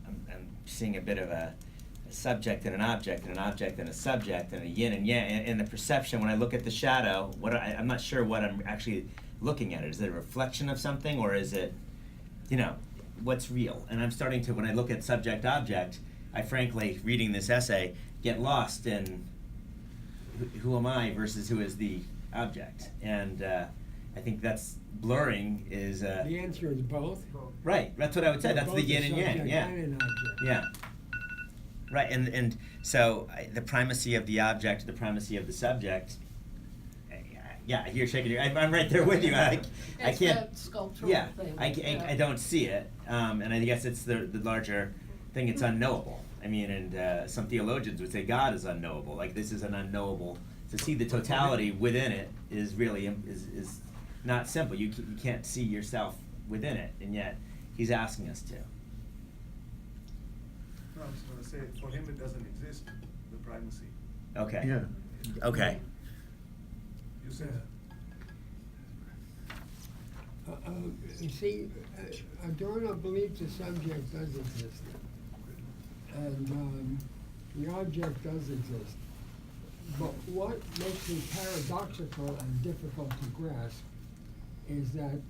I'm seeing a bit of a subject and an object and an object and a subject and a yin and yang, and the perception when I look at the shadow, I'm not sure what I'm actually looking at. Is it a reflection of something, or is it, what's real? And I'm starting to, when I look at subject-object, I frankly, reading this essay, get lost in who am I versus who is the object. And I think that's blurring is... the answer is both? Right, that's what I would say. That's Both the yin a and yang, subject yeah. and an object. Yeah. Right, and so the primacy of the object, the primacy of the subject, yeah, you're shaking your, I'm right there with you. I It's can't, that sculptural yeah, thing. I don't see it, and I guess it's the larger thing, it's unknowable. I mean, and some theologians would say God is unknowable, like this is an unknowable, to see the totality within it is really, is not simple. You can't see yourself within it, and yet he's asking us to. No, I'm just gonna say, for him it doesn't exist, the primacy. Okay. Yeah. Okay. You said. You see, Adorno believes the subject does exist, and the object does exist. But what makes it paradoxical and difficult to grasp is that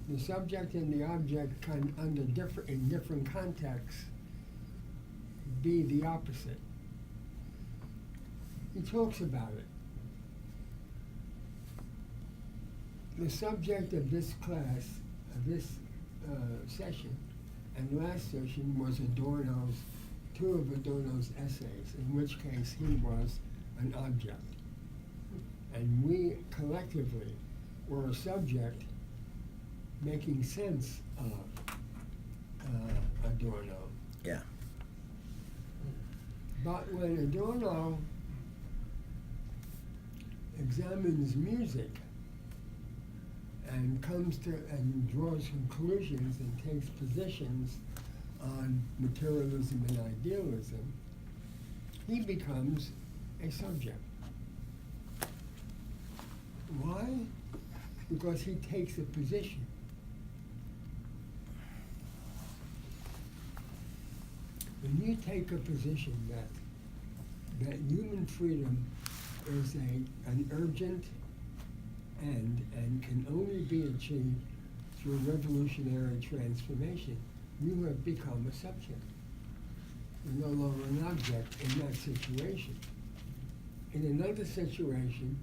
the subject and the object can, in different contexts, be the opposite. He talks about it. The subject of this class, of this session, and last session was two of Adorno's essays, in which case he was an object. and we collectively were a subject making sense of Adorno. Yeah. But when Adorno examines music and comes to and draws conclusions and takes positions on materialism and idealism, he becomes a subject. Why? Because he takes a position. When you take a position that human freedom is an urgent end and can only be achieved through revolutionary transformation, you have become a subject. You're no longer an object in that situation. In another situation,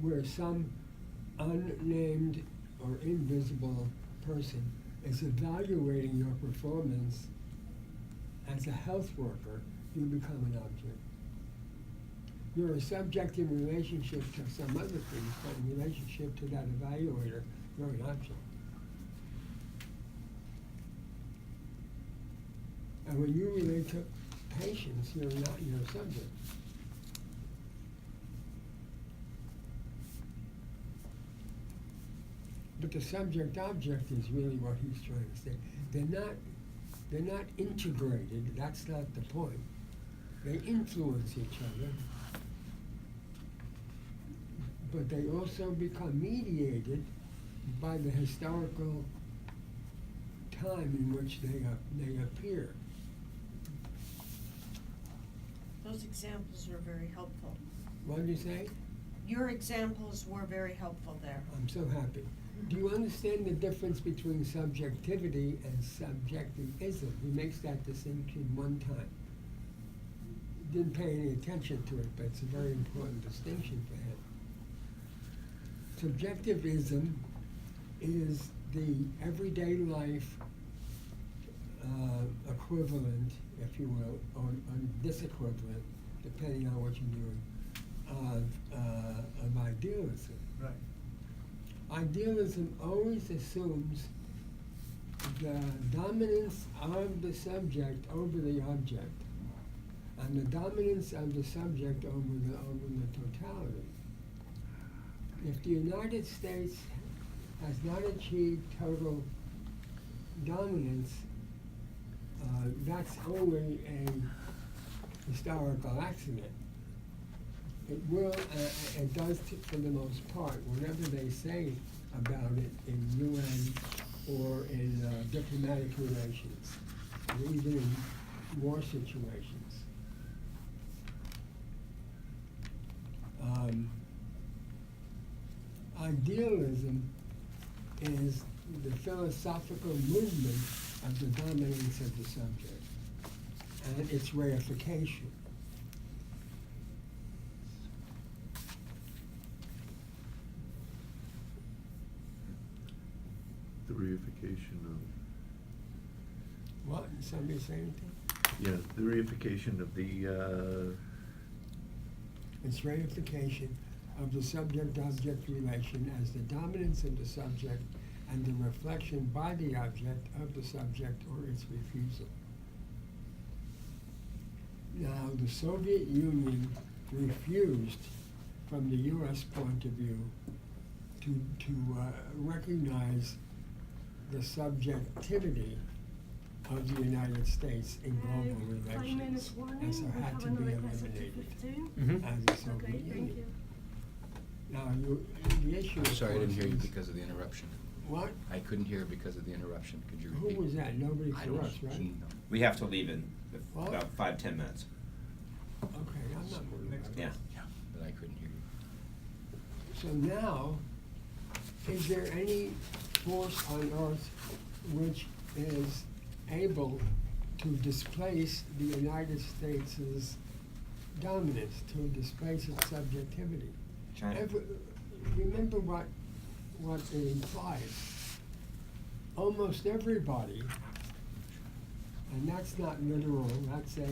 where some unnamed or invisible person is evaluating your performance as a health worker, you become an object. You're a subject in relationship to some other things, but in relationship to that evaluator, you're an object. And when you relate to patients, you're a subject. But the subject-object is really what he's trying to say. They're not integrated, that's not the point. They influence each other, but they also become mediated by the historical time in which they appear. Those examples were very helpful. What did you say? Your examples were very helpful there. I'm so happy. Do you understand the difference between subjectivity and subjectivism? He makes that distinction one time. Didn't pay any attention to it, but it's a very important distinction for him. Subjectivism is the everyday life equivalent, if you will, or disequivalent, depending on what you're doing, of idealism. Right. Idealism always assumes the dominance of the subject over the object, and the dominance of the subject over the totality. If the United States has not achieved total dominance, that's only a historical accident. It will, it does for the most part, whatever they say about it in UN or in diplomatic relations, or even in war situations. Idealism is the philosophical movement of the dominance of the subject and its reification. The reification of, What? Somebody say anything? yeah, the reification of the, Its reification of the subject-object relation as the dominance of the subject and the reflection by the object of the subject or its refusal. Now, the Soviet Union refused, from the US point of view, to recognize the subjectivity of the United States in global relations, and so had to be eliminated as a Soviet Union. Now, the issue of Sorry, I didn't course hear you is- because of the interruption. What? I couldn't hear because of the interruption. Could you Who repeat? was that? Nobody I for don't us, right? know. We have to leave in What? about 5-10 minutes. Okay, I'm not worried about it. Yeah. Yeah, but I couldn't hear you. So now, is there any force on earth which is able to displace the United States' dominance, to displace its subjectivity? China. Remember what it implies. Almost everybody, and that's not literal, that's a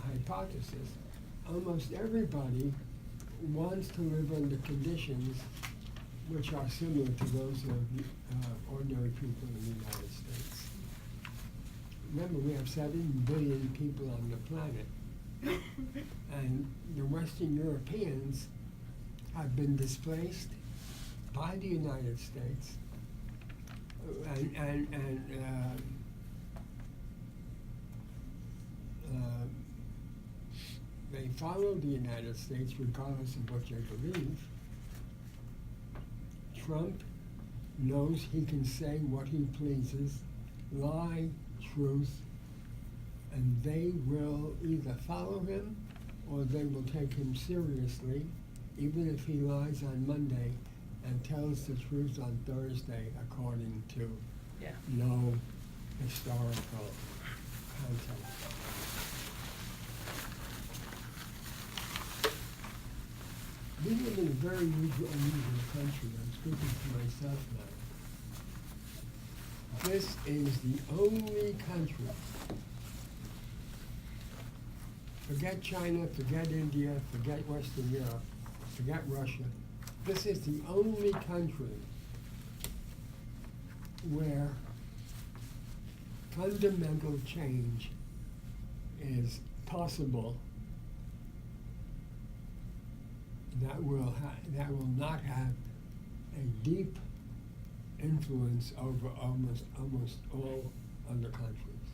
hypothesis. almost everybody wants to live under conditions which are similar to those of ordinary people in the United States. Remember, we have 7 billion people on the planet, and the Western Europeans have been displaced by the United States, they follow the United States regardless of what they believe. Trump knows he can say what he pleases, lie, truth, and they will either follow him or they will take him seriously, even if he lies on Monday and tells the truth on Thursday according to Yeah. no historical context. We live in a very unusual country. I'm speaking for myself now. This is the only country, forget China, forget India, forget Western Europe, forget Russia. This is the only country where fundamental change is possible that will not have a deep influence over almost all other countries.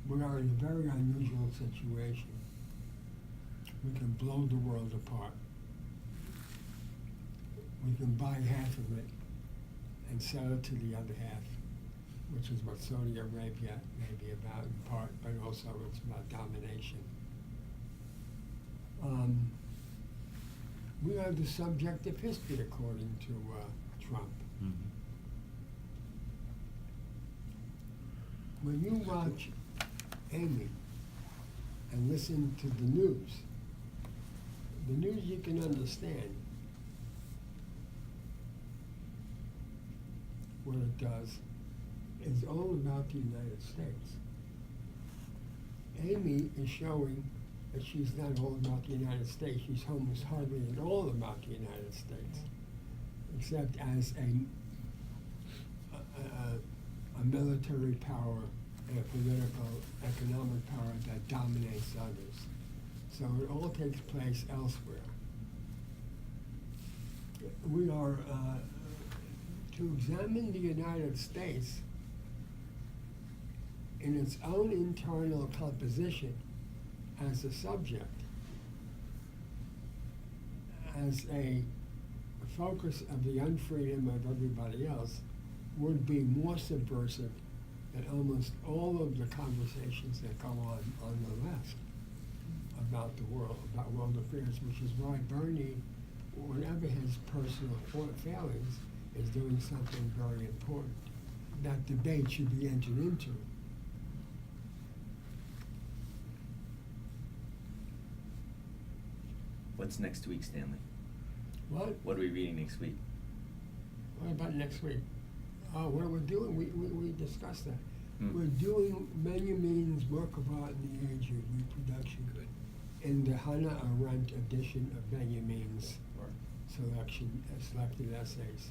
We are in a very unusual situation. We can blow the world apart. We can buy half of it and sell it to the other half, which is what Saudi Arabia may be about in part, but also it's about domination. We are the subject of history, according to Trump. Mhm. When you watch Amy and listen to the news you can understand what it does. It's all about the United States. Amy is showing that she's not all about the United States. She's almost hardly at all about the United States, except as a military power and a political, economic power that dominates others. So it all takes place elsewhere. We are, to examine the United States in its own internal composition as a subject, as a focus of the unfreedom of everybody else, would be more subversive than almost all of the conversations that go on the left about the world, about world affairs, which is why Bernie, whatever his personal failings, is doing something very important. That debate should be entered into. What's next week, Stanley? What? What are we reading next week? What about next week? Oh, what we're doing, we discussed that. Hmm. We're doing Benjamin's work of art in the age of reproduction. Good. In the Hannah Arendt edition of Benjamin's selected essays.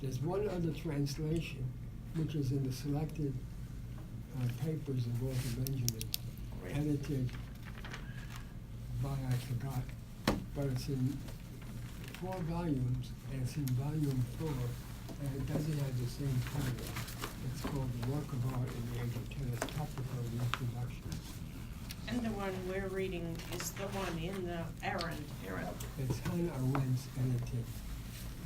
There's one other translation, which is in the selected papers of Walter Benjamin, Great. edited by, I forgot, but it's in 4 volumes, and it's in volume 4, and it doesn't have the same title. It's called The Work of Art in the Age of Tennis, Technical Reproduction. And the one we're reading is the one in the Arendt. It's Hannah Arendt's edited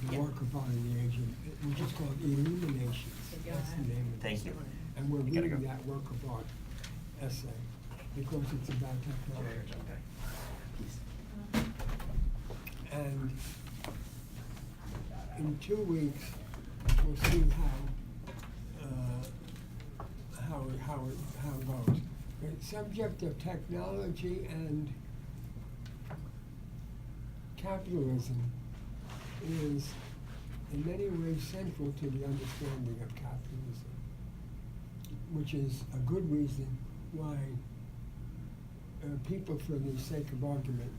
The Yeah. Work of Art in the Age of, which is called Illuminations. Yeah. That's the name of it. Thank you. And we're I gotta reading go. that work of art essay because it's about technology. And in 2 weeks, we'll see how it goes. The subject of technology and capitalism is in many ways central to the understanding of capitalism, which is a good reason why people, for the sake of argument,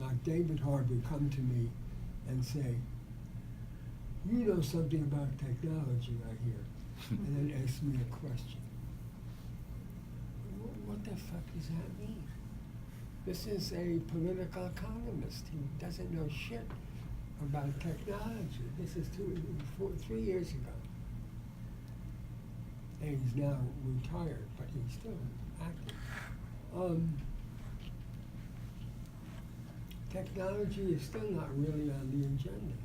like David Harvey, come to me and say, you know something about technology, I hear, and then ask me a question. What the fuck does that mean? This is a political economist. He doesn't know shit about technology. This is 3 years ago. And he's now retired, but he's still active. Technology is still not really on the agenda.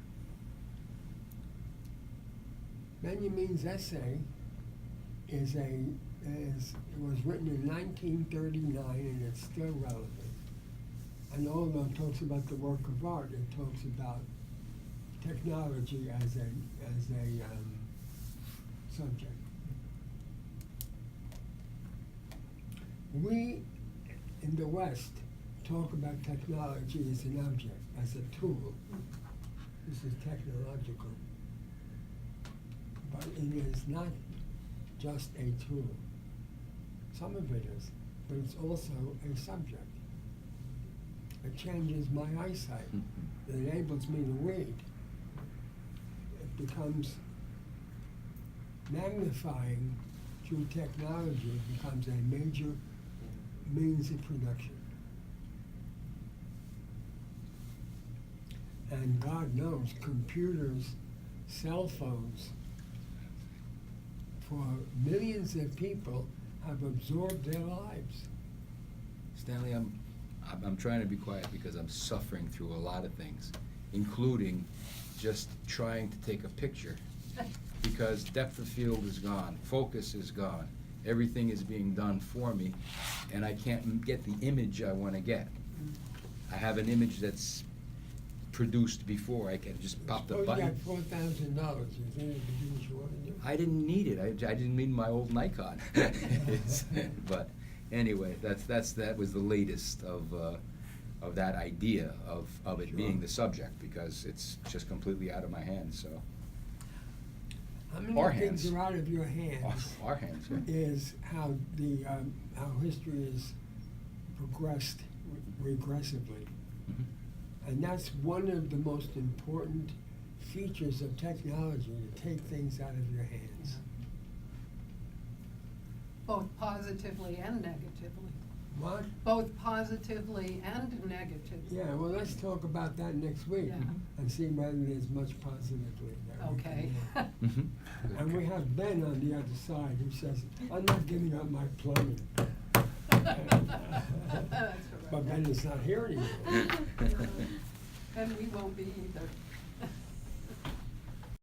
Benjamin's essay was written in 1939, and it's still relevant. And although it talks about the work of art, it talks about technology as a subject. We in the West talk about technology as an object, as a tool. This is technological. But it is not just a tool. Some of it is, but it's also a subject. It changes my eyesight. It enables me to read. It becomes magnifying through technology. It becomes a major means of production. And God knows, computers, cell phones, for millions of people have absorbed their lives. Stanley, I'm trying to be quiet because I'm suffering through a lot of things, including just trying to take a picture. Because depth of field is gone, focus is gone, everything is being done for me, and I can't get the image I want to get. I have an image that's produced before. I can just pop the button. You got $4,000. You think you can do what you want to do? I didn't need it. I didn't need my old Nikon. But anyway, that was the latest of that idea of it being the subject, because it's just completely out of my hands. So How many our things hands are out of your hands? Our hands. Yeah. Is how how history has progressed regressively. Mhm. And that's one of the most important features of technology, to take things out of your hands. Both positively and negatively. What? Both positively and negatively. Yeah, well, let's talk about that next week Yeah. and see whether there's much positively that we Okay. can learn. Mhm. And we have Ben on the other side who says, I'm not giving up my plumbing. That's all right. But Ben is not here anymore. And we won't be either.